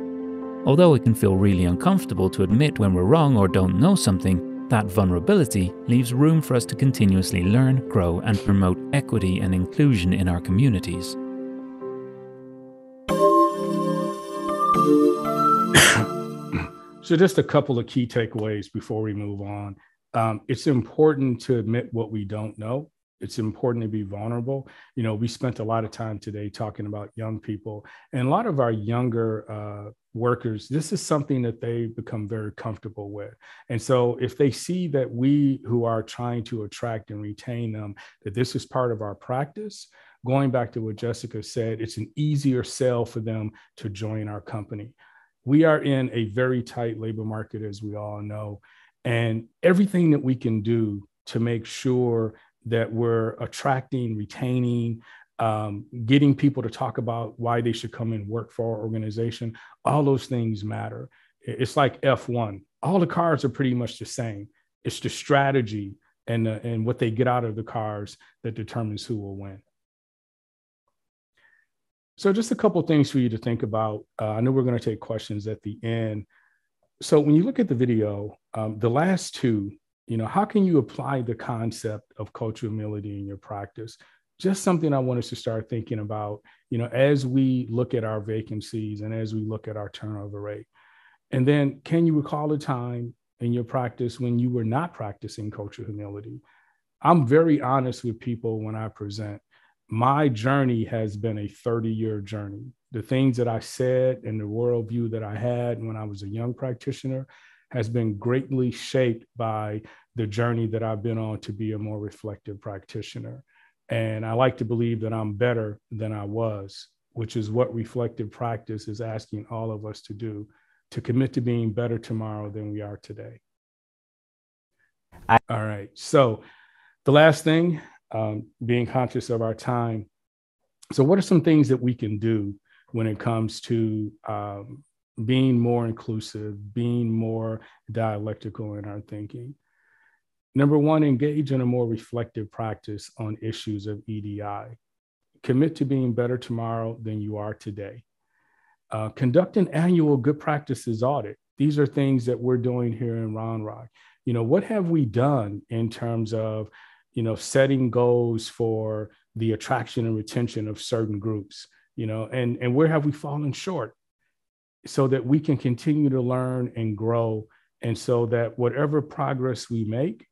Although it can feel really uncomfortable to admit when we're wrong or don't know something, that vulnerability leaves room for us to continuously learn, grow, and promote equity and inclusion in our communities. So just a couple of key takeaways before we move on. It's important to admit what we don't know It's important to be vulnerable. We spent a lot of time today talking about young people, and a lot of our younger workers, this is something that they become very comfortable with. And so if they see that we who are trying to attract and retain them, that this is part of our practice, going back to what Jessica said, it's an easier sell for them to join our company. We are in a very tight labor market, as we all know, and everything that we can do to make sure that we're attracting, retaining, getting people to talk about why they should come and work for our organization, all those things matter. It's like F1. All the cars are pretty much the same. It's the strategy and what they get out of the cars that determines who will win. So just a couple of things for you to think about. I know we're going to take questions at the end. So when you look at the video, the last two, how can you apply the concept of cultural humility in your practice? Just something I want us to start thinking about, as we look at our vacancies and as we look at our turnover rate. And then can you recall a time in your practice when you were not practicing cultural humility? I'm very honest with people when I present. My journey has been a 30-year journey. The things that I said and the worldview that I had when I was a young practitioner has been greatly shaped by the journey that I've been on to be a more reflective practitioner. And I like to believe that I'm better than I was, which is what reflective practice is asking all of us to do, to commit to being better tomorrow than we are today. All right. So the last thing, being conscious of our time. So what are some things that we can do when it comes to being more inclusive, being more dialectical in our thinking? Number one, engage in a more reflective practice on issues of EDI. Commit to being better tomorrow than you are today. Conduct an annual good practices audit. These are things that we're doing here in Round Rock. What have we done in terms of setting goals for the attraction and retention of certain groups, and where have we fallen short, so that we can continue to learn and grow, and so that whatever progress we make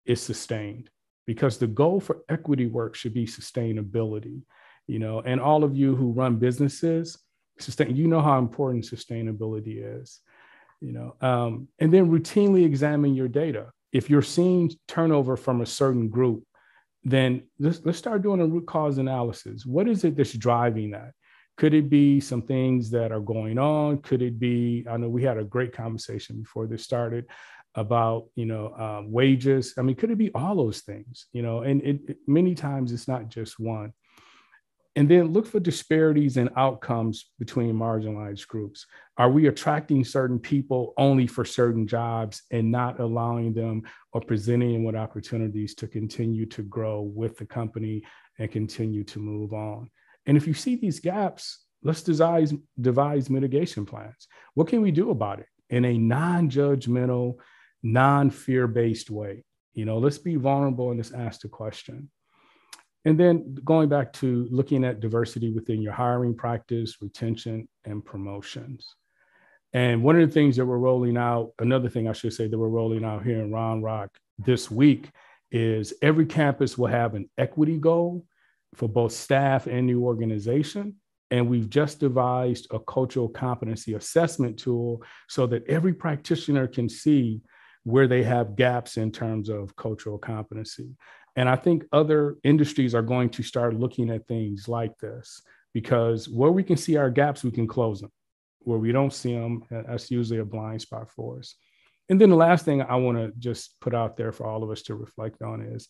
is sustained, because the goal for equity work should be sustainability, and all of you who run businesses, how important sustainability is, and then routinely examine your data. If you're seeing turnover from a certain group, then let's start doing a root cause analysis. What is it that's driving that? Could it be some things that are going on? Could it be, I know we had a great conversation before this started about, wages. I mean, could it be all those things, and many times it's not just one. And then look for disparities in outcomes between marginalized groups. Are we attracting certain people only for certain jobs and not allowing them or presenting them with opportunities to continue to grow with the company and continue to move on? And if you see these gaps, let's devise mitigation plans. What can we do about it in a non-judgmental, non-fear-based way? Let's be vulnerable and let's ask the question. And then going back to looking at diversity within your hiring practice, retention, and promotions. And one of the things that we're rolling out, another thing I should say that we're rolling out here in Round Rock this week, is every campus will have an equity goal for both staff and the organization. And we've just devised a cultural competency assessment tool so that every practitioner can see where they have gaps in terms of cultural competency. And I think other industries are going to start looking at things like this, because where we can see our gaps, we can close them. Where we don't see them, that's usually a blind spot for us. And then the last thing I want to just put out there for all of us to reflect on is,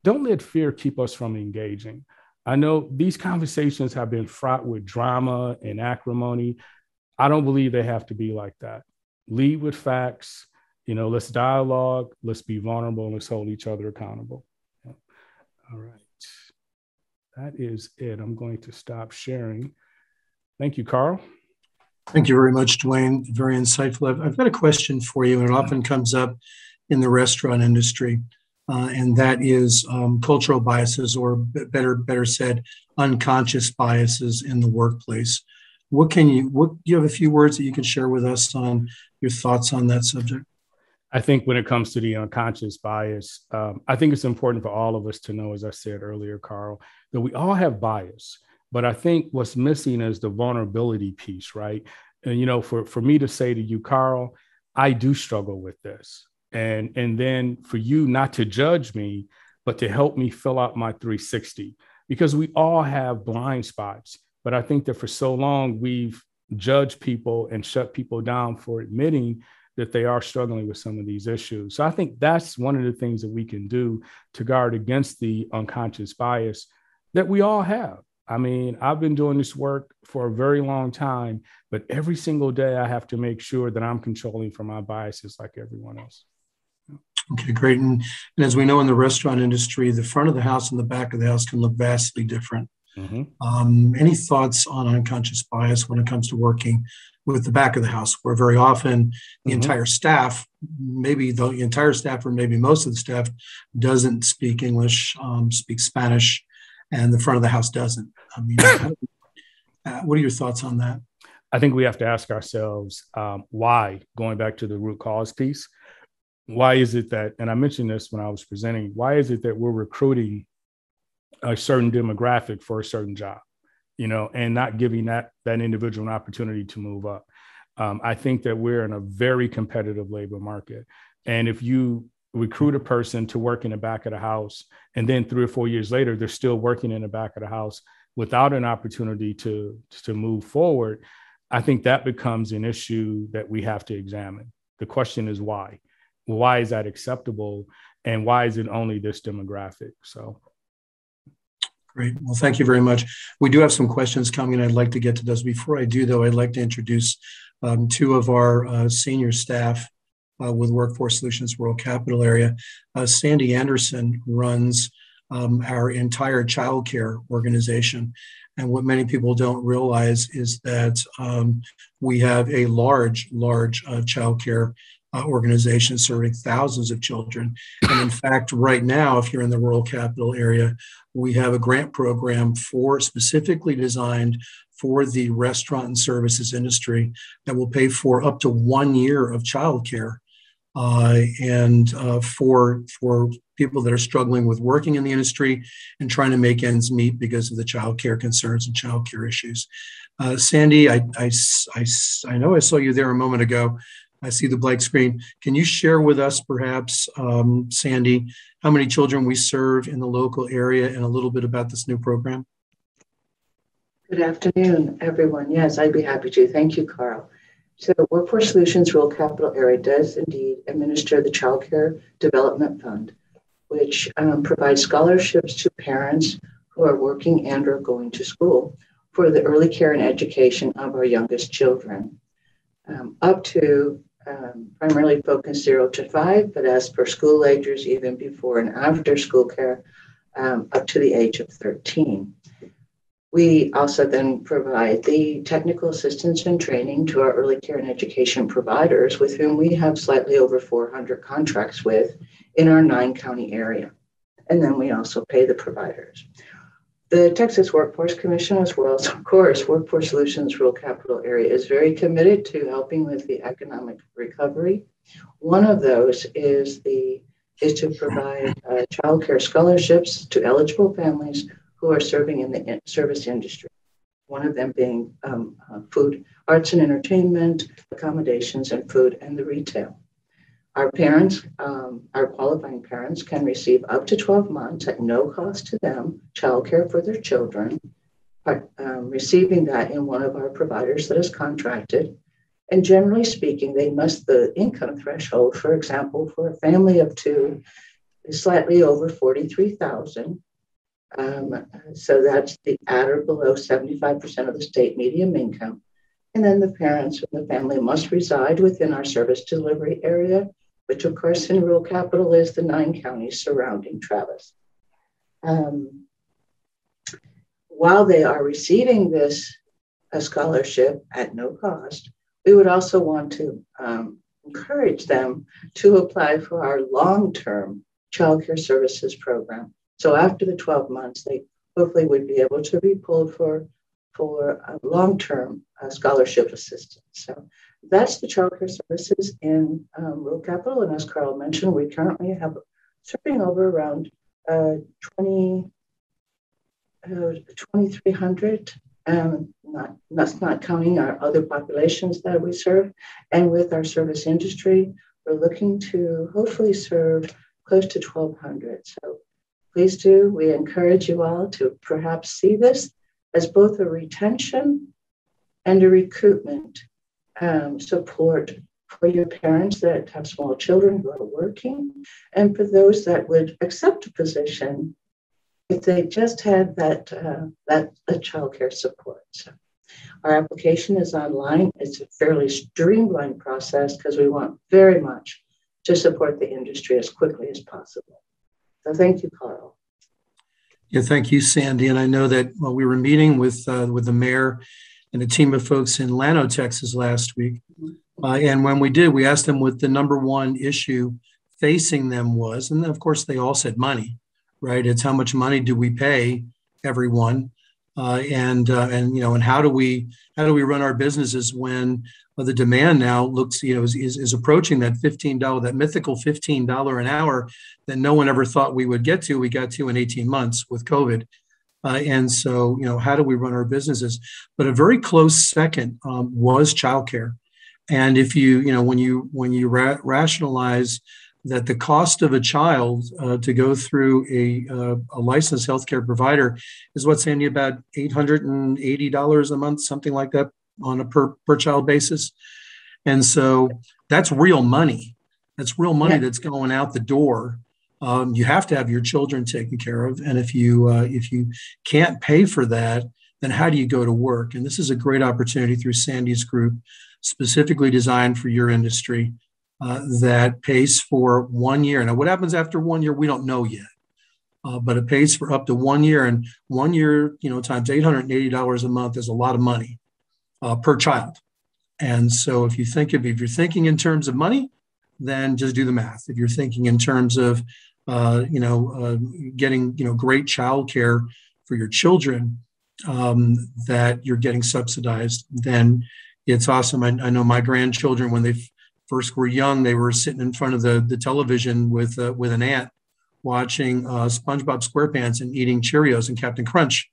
don't let fear keep us from engaging. I know these conversations have been fraught with drama and acrimony. I don't believe they have to be like that. Lead with facts. Let's dialogue, let's be vulnerable, and let's hold each other accountable. All right. That is it. I'm going to stop sharing. Thank you, Carl. Thank you very much, DeWayne. Very insightful. I've got a question for you, and it often comes up in the restaurant industry, and that is cultural biases, or better said, unconscious biases in the workplace. Do you have a few words that you can share with us on your thoughts on that subject? I think when it comes to the unconscious bias, I think it's important for all of us to know, as I said earlier, Carl, that we all have bias. But I think what's missing is the vulnerability piece, right? And, you know, for me to say to you, Carl, I do struggle with this. And then for you not to judge me, but to help me fill out my 360, because we all have blind spots. But I think that for so long, we've judged people and shut people down for admitting that they are struggling with some of these issues. So I think that's one of the things that we can do to guard against the unconscious bias that we all have. I mean, I've been doing this work for a very long time, but every single day I have to make sure that I'm controlling for my biases like everyone else. Okay, great. And as we know in the restaurant industry, the front of the house and the back of the house can look vastly different. Mm-hmm. Any thoughts on unconscious bias when it comes to working with the back of the house, where very often the entire staff, maybe the entire staff or maybe most of the staff doesn't speak English, speaks Spanish, and the front of the house doesn't? I mean, what are your thoughts on that? I think we have to ask ourselves why, going back to the root cause piece, why is it that, and I mentioned this when I was presenting, why is it that we're recruiting a certain demographic for a certain job, you know, and not giving that individual an opportunity to move up? I think that we're in a very competitive labor market. And if you recruit a person to work in the back of the house, and then 3 or 4 years later, they're still working in the back of the house without an opportunity to move forward, I think that becomes an issue that we have to examine. The question is why? Why is that acceptable? And why is it only this demographic? So. Great. Well, thank you very much. We do have some questions coming. I'd like to get to those. Before I do, though, I'd like to introduce 2 of our senior staff with Workforce Solutions Rural Capital Area. Sandy Anderson runs our entire childcare organization. And what many people don't realize is that we have a large childcare organization serving thousands of children. And in fact, right now, if you're in the rural capital area, we have a grant program specifically designed for the restaurant and services industry that will pay for up to 1 year of childcare. And for people that are struggling with working in the industry and trying to make ends meet because of the childcare concerns and childcare issues. Sandy, I know I saw you there a moment ago. I see the blank screen. Can you share with us, perhaps, Sandy, how many children we serve in the local area and a little bit about this new program? Good afternoon, everyone. Yes, I'd be happy to. Thank you, Carl. So Workforce Solutions Rural Capital Area does indeed administer the Child Care Development Fund, which provides scholarships to parents who are working and or going to school for the early care and education of our youngest children, up to primarily focused 0 to 5, but as per school agers, even before and after school care, up to the age of 13. We also then provide the technical assistance and training to our early care and education providers, with whom we have slightly over 400 contracts with in our 9-county area. And then we also pay the providers. The Texas Workforce Commission, as well as, of course, Workforce Solutions Rural Capital Area, is very committed to helping with the economic recovery. One of those is to provide child care scholarships to eligible families who are serving in the service industry. One of them being food, arts and entertainment, accommodations, and food, and the retail. Our parents, our qualifying parents, can receive up to 12 months at no cost to them, childcare for their children, receiving that in one of our providers that is contracted. And generally speaking, the income threshold, for example, for a family of 2 is slightly over $43,000. So that's at or below 75% of the state median income. And then the parents and the family must reside within our service delivery area, which of course in rural capital is the 9 counties surrounding Travis. While they are receiving this scholarship at no cost, we would also want to encourage them to apply for our long-term child care services program. So after the 12 months, they hopefully would be able to be pulled for a long-term scholarship assistance. So that's the childcare services in rural capital. And as Carl mentioned, we currently have serving over around 2,300. That's not counting our other populations that we serve. And with our service industry, we're looking to hopefully serve close to 1,200. So please do, we encourage you all to perhaps see this as both a retention and a recruitment support for your parents that have small children who are working, and for those that would accept a position if they just had that childcare support. So our application is online. It's a fairly streamlined process because we want very much to support the industry as quickly as possible. So thank you, Carl. Yeah, thank you, Sandy. And I know that we were meeting with the mayor and a team of folks in Llano, Texas last week. And when we did, we asked them what the number one issue facing them was. And of course, they all said money, right? It's how much money do we pay everyone? And how do we run our businesses when the demand now looks, is approaching that $15, that mythical $15 an hour that no one ever thought we would get to. We got to in 18 months with COVID. And so, how do we run our businesses? But a very close second was childcare. And if when you rationalize that the cost of a child to go through a licensed healthcare provider is what's Sandy, about $880 a month, something like that on a per child basis. And so that's real money. That's real money that's going out the door. You have to have your children taken care of. And if you can't pay for that, then how do you go to work? And this is a great opportunity through Sandy's group, specifically designed for your industry, that pays for 1 year. Now, what happens after 1 year, we don't know yet, but it pays for up to 1 year. And 1 year, times $880 a month is a lot of money per child. And so if you're thinking in terms of money, then just do the math. If you're thinking in terms of, getting, great childcare for your children, that you're getting subsidized, then it's awesome. I know my grandchildren, when they first were young, they were sitting in front of the television with an aunt watching SpongeBob SquarePants and eating Cheerios and Captain Crunch.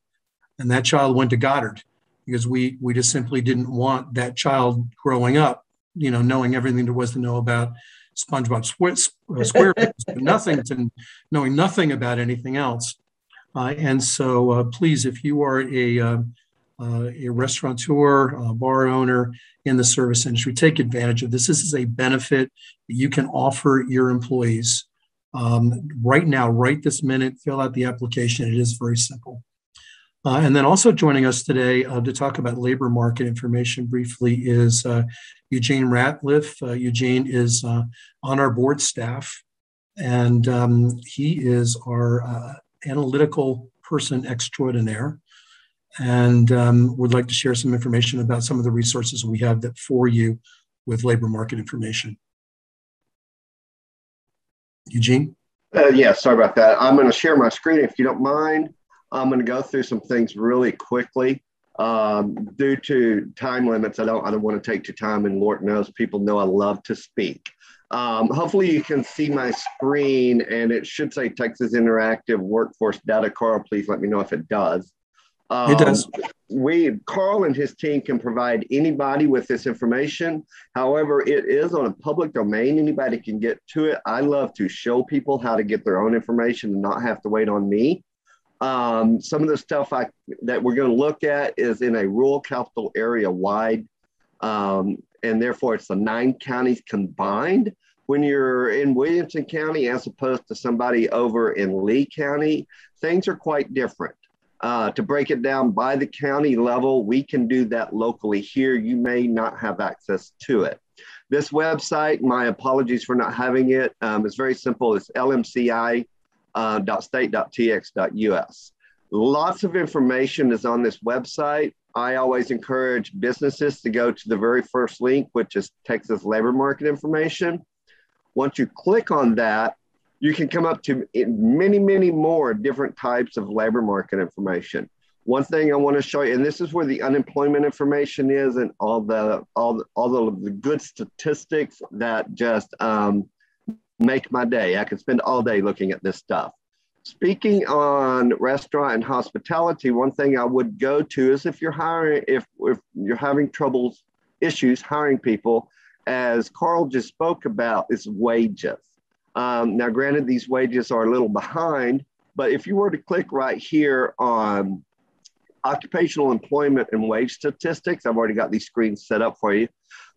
And that child went to Goddard because we just simply didn't want that child growing up, knowing everything there was to know about SpongeBob SquarePants, but knowing nothing about anything else. And so please, if you are a restaurateur, a bar owner in the service industry, take advantage of this. This is a benefit that you can offer your employees right now, right this minute. Fill out the application. It is very simple. And then also joining us today to talk about labor market information briefly is Eugene Ratliff. Eugene is on our board staff, and he is our analytical person extraordinaire, and would like to share some information about some of the resources we have for you with labor market information. Eugene? Yeah, sorry about that. I'm going to share my screen if you don't mind. I'm going to go through some things really quickly. Due to time limits, I don't want to take too time, and Lord knows people know I love to speak. Hopefully you can see my screen, and it should say Texas Interactive Workforce Data. Carl, please let me know if it does. It does. Carl and his team can provide anybody with this information. However, it is on a public domain. Anybody can get to it. I love to show people how to get their own information and not have to wait on me. Some of the stuff that we're going to look at is in a rural capital area wide, and therefore it's the 9 counties combined. When you're in Williamson County, as opposed to somebody over in Lee County, things are quite different. To break it down by the county level, we can do that locally here. You may not have access to it. This website, my apologies for not having it, it's very simple. It's lmci.state.tx.us. Lots of information is on this website. I always encourage businesses to go to the very first link, which is Texas labor market information. Once you click on that, you can come up to many, many more different types of labor market information. One thing I want to show you, and this is where the unemployment information is, and all the good statistics that just make my day. I could spend all day looking at this stuff. Speaking on restaurant and hospitality, one thing I would go to is if you're hiring, if you're having issues hiring people, as Carl just spoke about, is wages. Now, granted, these wages are a little behind, but if you were to click right here on occupational employment and wage statistics, I've already got these screens set up for you.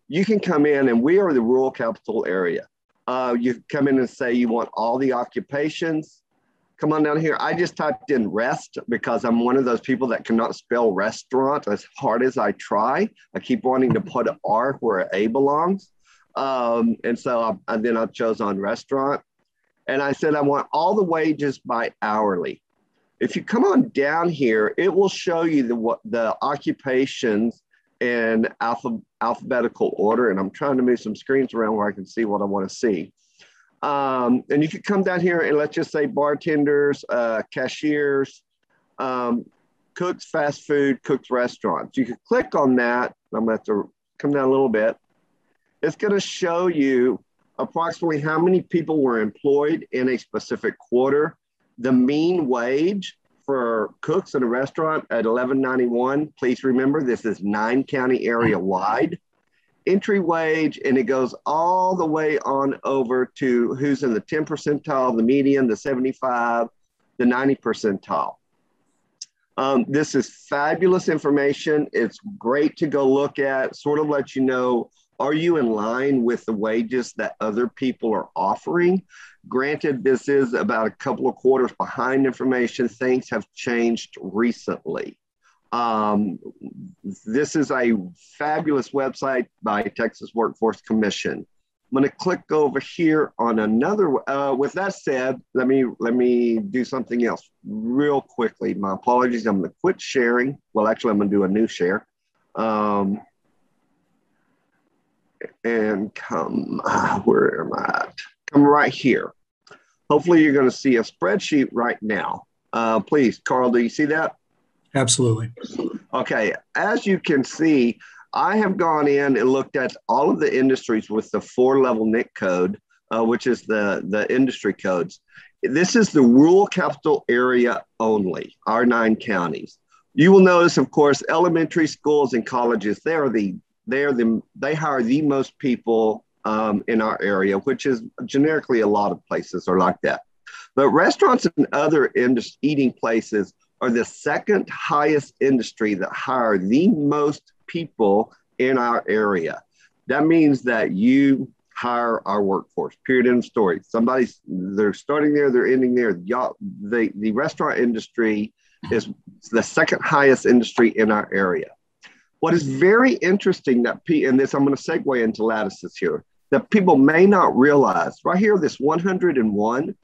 You can come in, and we are the rural capital area. You come in and say you want all the occupations. Come on down here. I just typed in rest because I'm one of those people that cannot spell restaurant as hard as I try. I keep wanting to put an R where an A belongs. And so then I chose on restaurant. And I said, I want all the wages by hourly. If you come on down here, it will show you the occupations in alphabetical order. And I'm trying to move some screens around where I can see what I want to see. And you can come down here and let's just say bartenders, cashiers, cooks, fast food, cooks, restaurants. You can click on that. I'm going to have to come down a little bit. It's going to show you approximately how many people were employed in a specific quarter. The mean wage for cooks in a restaurant at $11.91. Please remember, this is 9-county area wide. Entry wage, and it goes all the way on over to who's in the 10 percentile, the median, the 75, the 90 percentile. This is fabulous information. It's great to go look at, sort of let you know, are you in line with the wages that other people are offering? Granted, this is about a couple of quarters behind information. Things have changed recently. This is a fabulous website by Texas Workforce Commission. I'm going to click over here on another. With that said, let me do something else real quickly. My apologies. I'm going to quit sharing. Well, actually, I'm going to do a new share. And come, where am I at? Come right here. Hopefully you're going to see a spreadsheet right now. Please, Carl, do you see that? Absolutely. Okay, as you can see, I have gone in and looked at all of the industries with the 4-level NIC code, which is the industry codes. This is the rural capital area only, our 9 counties. You will notice, of course, elementary schools and colleges, they hire the most people in our area, which is generically a lot of places are like that. But restaurants and other eating places are the second highest industry that hire the most people in our area. That means that you hire our workforce, period, end of story. They're starting there, they're ending there. The restaurant industry is the second highest industry in our area. What is very interesting and this I'm going to segue into lattices here, that people may not realize, right here, this 101,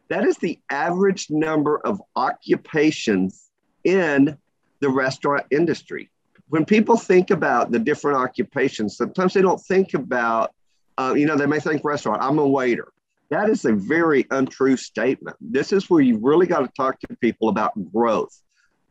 that is the average number of occupations in the restaurant industry. When people think about the different occupations, sometimes they don't think about, they may think restaurant, I'm a waiter. That is a very untrue statement. This is where you really got to talk to people about growth.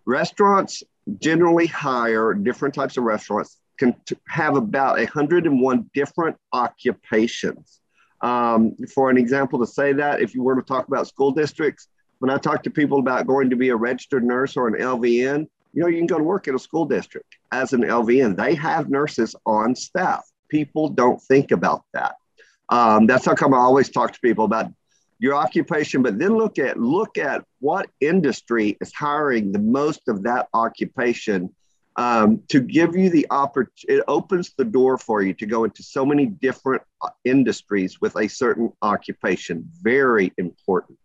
Restaurants generally hire different types of restaurants, can have about 101 different occupations. For an example to say that, if you were to talk about school districts, when I talk to people about going to be a registered nurse or an LVN, you can go to work in a school district as an LVN. They have nurses on staff. People don't think about that. That's how come I always talk to people about your occupation, but then look at what industry is hiring the most of that occupation to give you the opportunity. It opens the door for you to go into so many different industries with a certain occupation. Very important.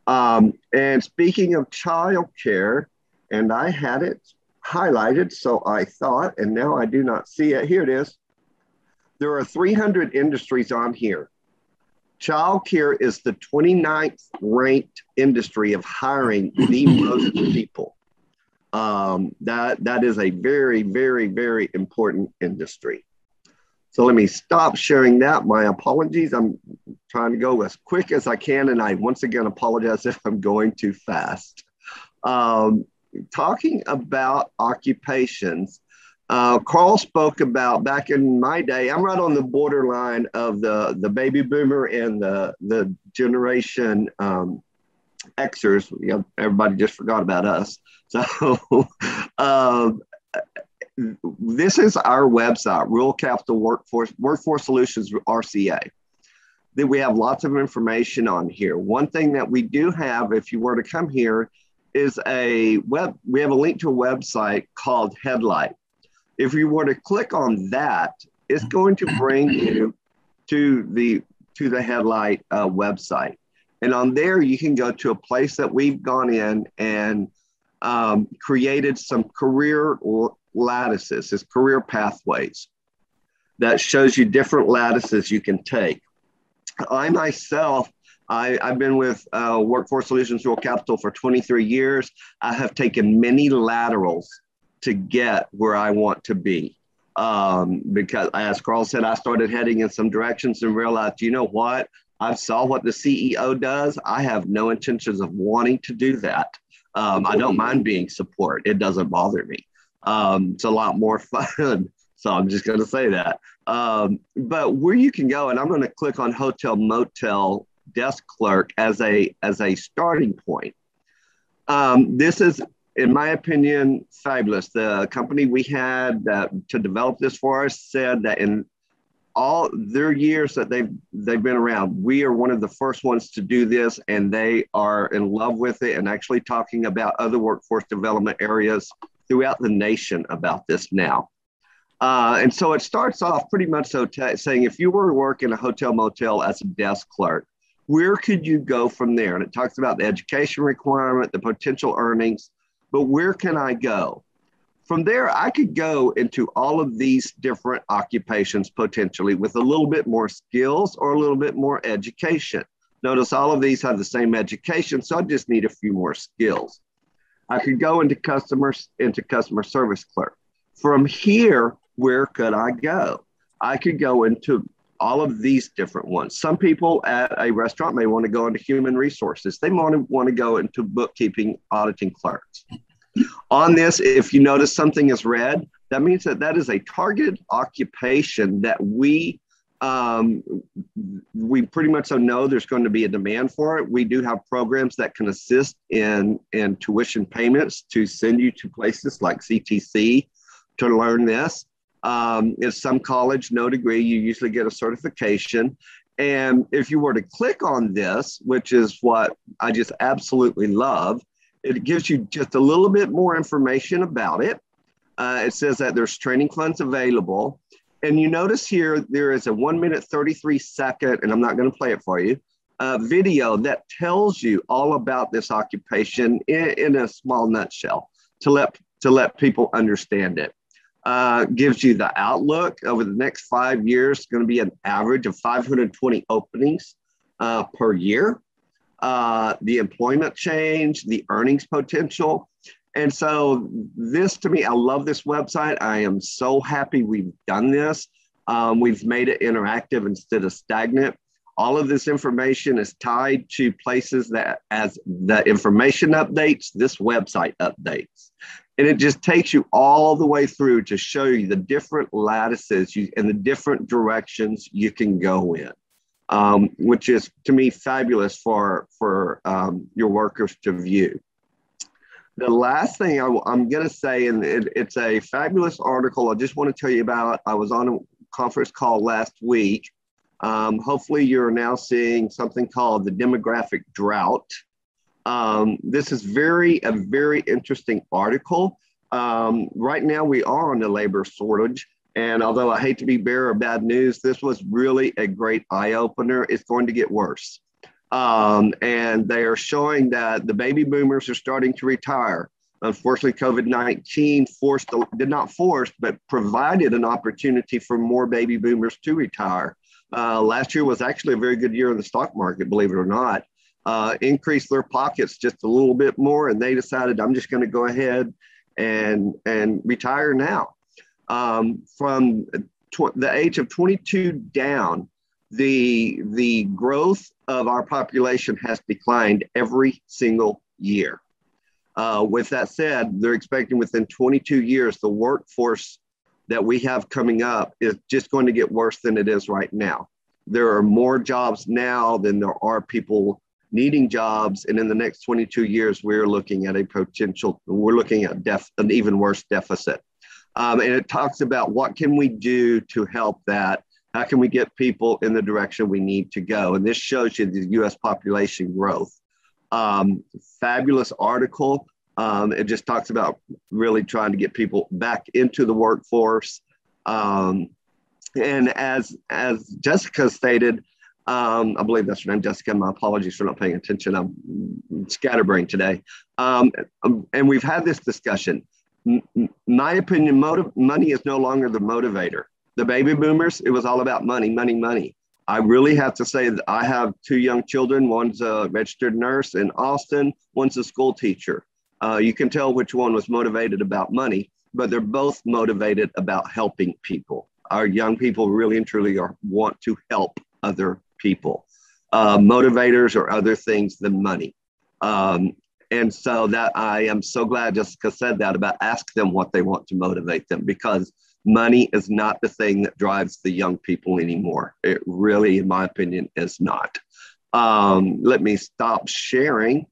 And speaking of childcare, and I had it highlighted, so I thought, and now I do not see it. Here it is. There are 300 industries on here. Childcare is the 29th ranked industry of hiring the most people. That is a very, very, very important industry. So let me stop sharing that. My apologies. I'm trying to go as quick as I can. And I once again apologize if I'm going too fast. talking about occupations, Carl spoke about back in my day, I'm right on the borderline of the baby boomer and the generation Xers. You know, everybody just forgot about us. So this is our website, Rural Capital Workforce Solutions, RCA. That we have lots of information on here. One thing that we do have, if you were to come here, is we have a link to a website called Headlight. If you were to click on that, it's going to bring you to the Headlight website. And on there, you can go to a place that we've gone in and created some career lattices, it's career pathways that shows you different lattices you can take. I myself, I've been with Workforce Solutions Rural Capital for 23 years. I have taken many laterals to get where I want to be. Because as Carl said, I started heading in some directions and realized, you know what? I saw what the CEO does. I have no intentions of wanting to do that. I don't mind being support. It doesn't bother me. It's a lot more fun. So I'm just going to say that. But where you can go, and I'm going to click on Hotel Motel Desk Clerk as a starting point. This is, in my opinion, fabulous. The company we had to develop this for us said that in all their years that they've been around, we are one of the first ones to do this, and they are in love with it and actually talking about other workforce development areas throughout the nation about this now. And so it starts off pretty much so saying, if you were to work in a hotel motel as a desk clerk, where could you go from there? And it talks about the education requirement, the potential earnings, but where can I go? From there, I could go into all of these different occupations potentially with a little bit more skills or a little bit more education. Notice all of these have the same education, so I just need a few more skills. I could go into customer service clerk. From here, where could I go? I could go into all of these different ones. Some people at a restaurant may want to go into human resources. They want to go into bookkeeping, auditing clerks. On this, if you notice something is red, that means that is a targeted occupation that we pretty much know there's going to be a demand for it. We do have programs that can assist in tuition payments to send you to places like CTC to learn this. At some college, no degree, you usually get a certification. And if you were to click on this, which is what I just absolutely love, it gives you just a little bit more information about it. It says that there's training funds available. And you notice here, there is a 1 minute, 33 second, and I'm not going to play it for you, video that tells you all about this occupation in a small nutshell to let people understand it. Gives you the outlook over the next 5 years. It's going to be an average of 520 openings per year. The employment change, the earnings potential. And so this, to me, I love this website. I am so happy we've done this. We've made it interactive instead of stagnant. All of this information is tied to places that as the information updates, this website updates. And it just takes you all the way through to show you the different lattices and the different directions you can go in, which is, to me, fabulous for your workers to view. The last thing I'm going to say, and it's a fabulous article I just want to tell you about. I was on a conference call last week. Hopefully you're now seeing something called the demographic drought. This is a very interesting article. Right now we are on the labor shortage. And although I hate to be bearer of bad news, this was really a great eye opener. It's going to get worse. And they are showing that the baby boomers are starting to retire. Unfortunately, COVID-19 but provided an opportunity for more baby boomers to retire. Last year was actually a very good year in the stock market, believe it or not. Increased their pockets just a little bit more, and they decided, I'm just going to go ahead and retire now. From the age of 22 down, the growth of our population has declined every single year. With that said, they're expecting within 22 years, the workforce that we have coming up is just going to get worse than it is right now. There are more jobs now than there are people needing jobs. And in the next 22 years, we're looking at an even worse deficit. And it talks about what can we do to help that? How can we get people in the direction we need to go? And this shows you the US population growth. Fabulous article. It just talks about really trying to get people back into the workforce. And as Jessica stated, I believe that's her name, Jessica. My apologies for not paying attention. I'm scatterbrained today. And we've had this discussion. My opinion, money is no longer the motivator. The baby boomers, it was all about money, money, money. I really have to say that I have two young children. One's a registered nurse in Austin. One's a school teacher. You can tell which one was motivated about money, but they're both motivated about helping people. Our young people really and truly want to help other people. Motivators are other things than money. And so that I am so glad Jessica said that about ask them what they want to motivate them, because money is not the thing that drives the young people anymore. It really, in my opinion, is not. Let me stop sharing,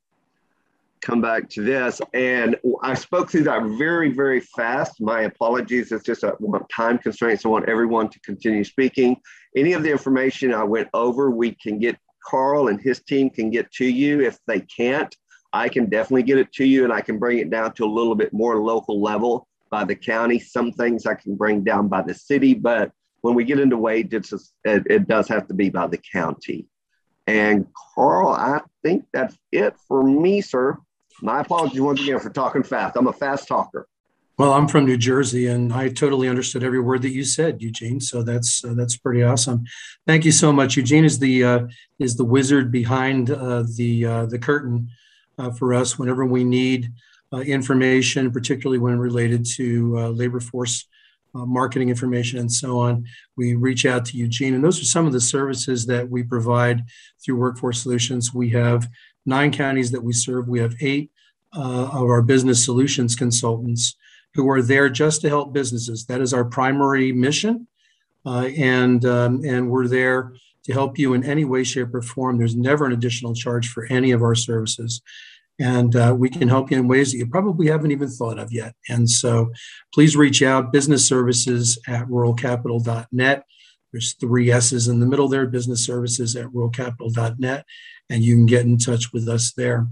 come back to this. And I spoke through that very, very fast. My apologies. It's just time constraints. I want everyone to continue speaking. Any of the information I went over, we can get, Carl and his team can get to you. If they can't, I can definitely get it to you, and I can bring it down to a little bit more local level by the county. Some things I can bring down by the city, but when we get into wages, it does have to be by the county. And Carl, I think that's it for me, sir. My apologies once again for talking fast. I'm a fast talker. Well, I'm from New Jersey, and I totally understood every word that you said, Eugene. So that's pretty awesome. Thank you so much. Eugene is the wizard behind the curtain for us whenever we need information, particularly when related to labor force marketing information and so on. We reach out to Eugene, and those are some of the services that we provide through Workforce Solutions. We have 9 counties that we serve. We have 8 of our business solutions consultants who are there just to help businesses. That is our primary mission, and we're there to help you in any way, shape, or form. There's never an additional charge for any of our services. And we can help you in ways that you probably haven't even thought of yet. And so please reach out, businessservices@ruralcapital.net. There's 3 S's in the middle there, businessservices@ruralcapital.net, and you can get in touch with us there.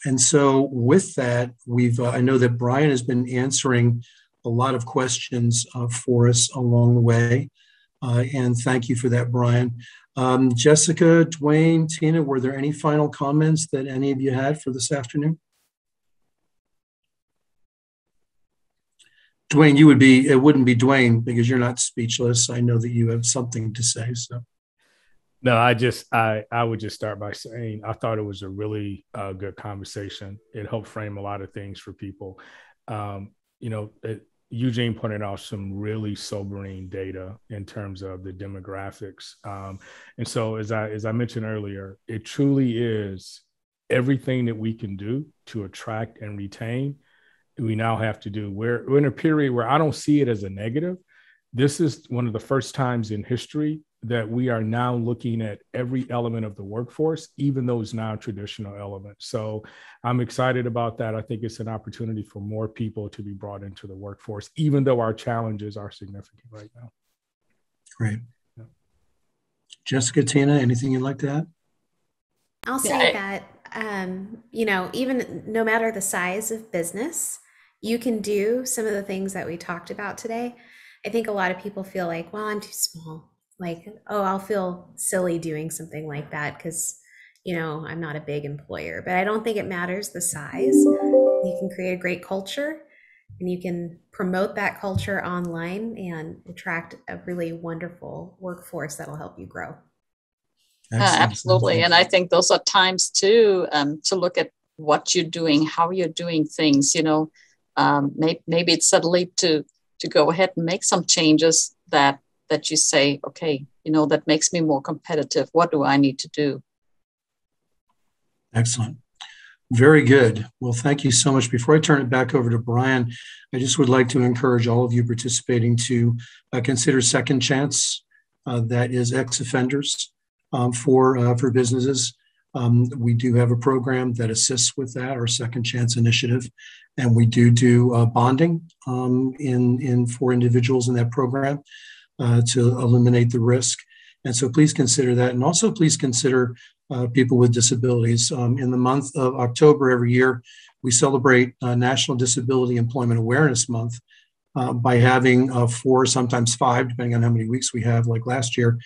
And so with that, I know that Brian has been answering a lot of questions for us along the way. And thank you for that, Brian. Jessica, DeWayne, Tina, were there any final comments that any of you had for this afternoon? DeWayne, it wouldn't be DeWayne because you're not speechless. I know that you have something to say. So, no, I would just start by saying I thought it was a really good conversation. It helped frame a lot of things for people. Eugene pointed out some really sobering data in terms of the demographics. And so as I mentioned earlier, it truly is everything that we can do to attract and retain, we now have to do. We're in a period where I don't see it as a negative. This is one of the first times in history that we are now looking at every element of the workforce, even those non-traditional elements. So I'm excited about that. I think it's an opportunity for more people to be brought into the workforce, even though our challenges are significant right now. Great. Yeah. Jessica, Tina, anything you'd like to add? I'll say that, even no matter the size of business, you can do some of the things that we talked about today. I think a lot of people feel like, well, I'm too small. Like, oh, I'll feel silly doing something like that because, I'm not a big employer. But I don't think it matters the size. You can create a great culture, and you can promote that culture online and attract a really wonderful workforce that'll help you grow. Absolutely. And I think those are times too to look at what you're doing, how you're doing things. Maybe it's suddenly to go ahead and make some changes that you say, okay, that makes me more competitive. What do I need to do? Excellent. Very good. Well, thank you so much. Before I turn it back over to Brian, I just would like to encourage all of you participating to consider Second Chance, that is ex-offenders for businesses. We do have a program that assists with that, our Second Chance initiative, and we do bonding for individuals in that program to eliminate the risk. And so please consider that. And also please consider people with disabilities. In the month of October every year, we celebrate National Disability Employment Awareness Month by having 4, sometimes 5, depending on how many weeks we have, like last year,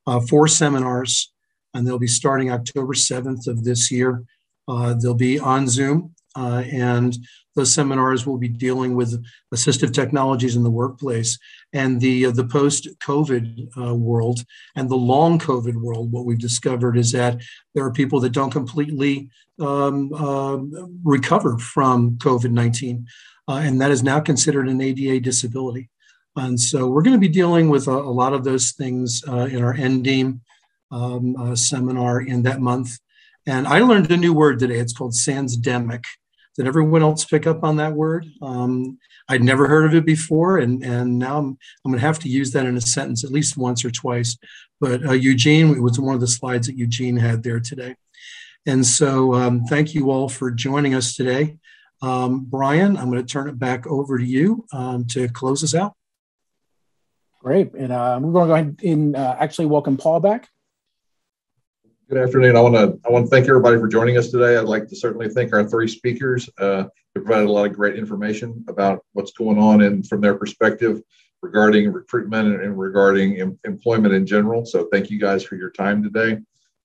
4 seminars, and they'll be starting October 7th of this year. They'll be on Zoom, and those seminars will be dealing with assistive technologies in the workplace and the post-COVID world and the long COVID world. What we've discovered is that there are people that don't completely recover from COVID-19, and that is now considered an ADA disability. And so we're going to be dealing with a lot of those things in our NDEAM seminar in that month. And I learned a new word today. It's called sansdemic. Did everyone else pick up on that word? I'd never heard of it before, and now I'm going to have to use that in a sentence at least once or twice. But Eugene, it was one of the slides that Eugene had there today. And so thank you all for joining us today. Brian, I'm going to turn it back over to you to close us out. Great. And we're going to go ahead and actually welcome Paul back. Good afternoon. I want to thank everybody for joining us today. I'd like to certainly thank our 3 speakers. They provided a lot of great information about what's going on and from their perspective regarding recruitment and regarding employment in general. So thank you guys for your time today.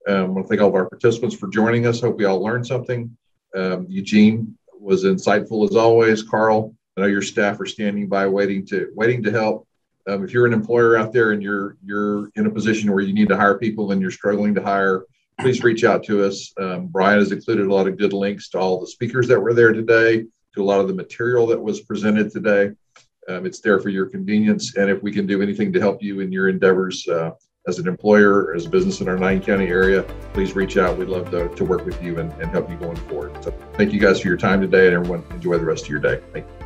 I want to thank all of our participants for joining us. Hope we all learned something. Eugene was insightful as always. Carl, I know your staff are standing by waiting to help. If you're an employer out there and you're in a position where you need to hire people and you're struggling to hire, please reach out to us. Brian has included a lot of good links to all the speakers that were there today, to a lot of the material that was presented today. It's there for your convenience. And if we can do anything to help you in your endeavors as an employer, as a business in our 9-county area, please reach out. We'd love to work with you and help you going forward. So thank you guys for your time today, and everyone enjoy the rest of your day. Thank you.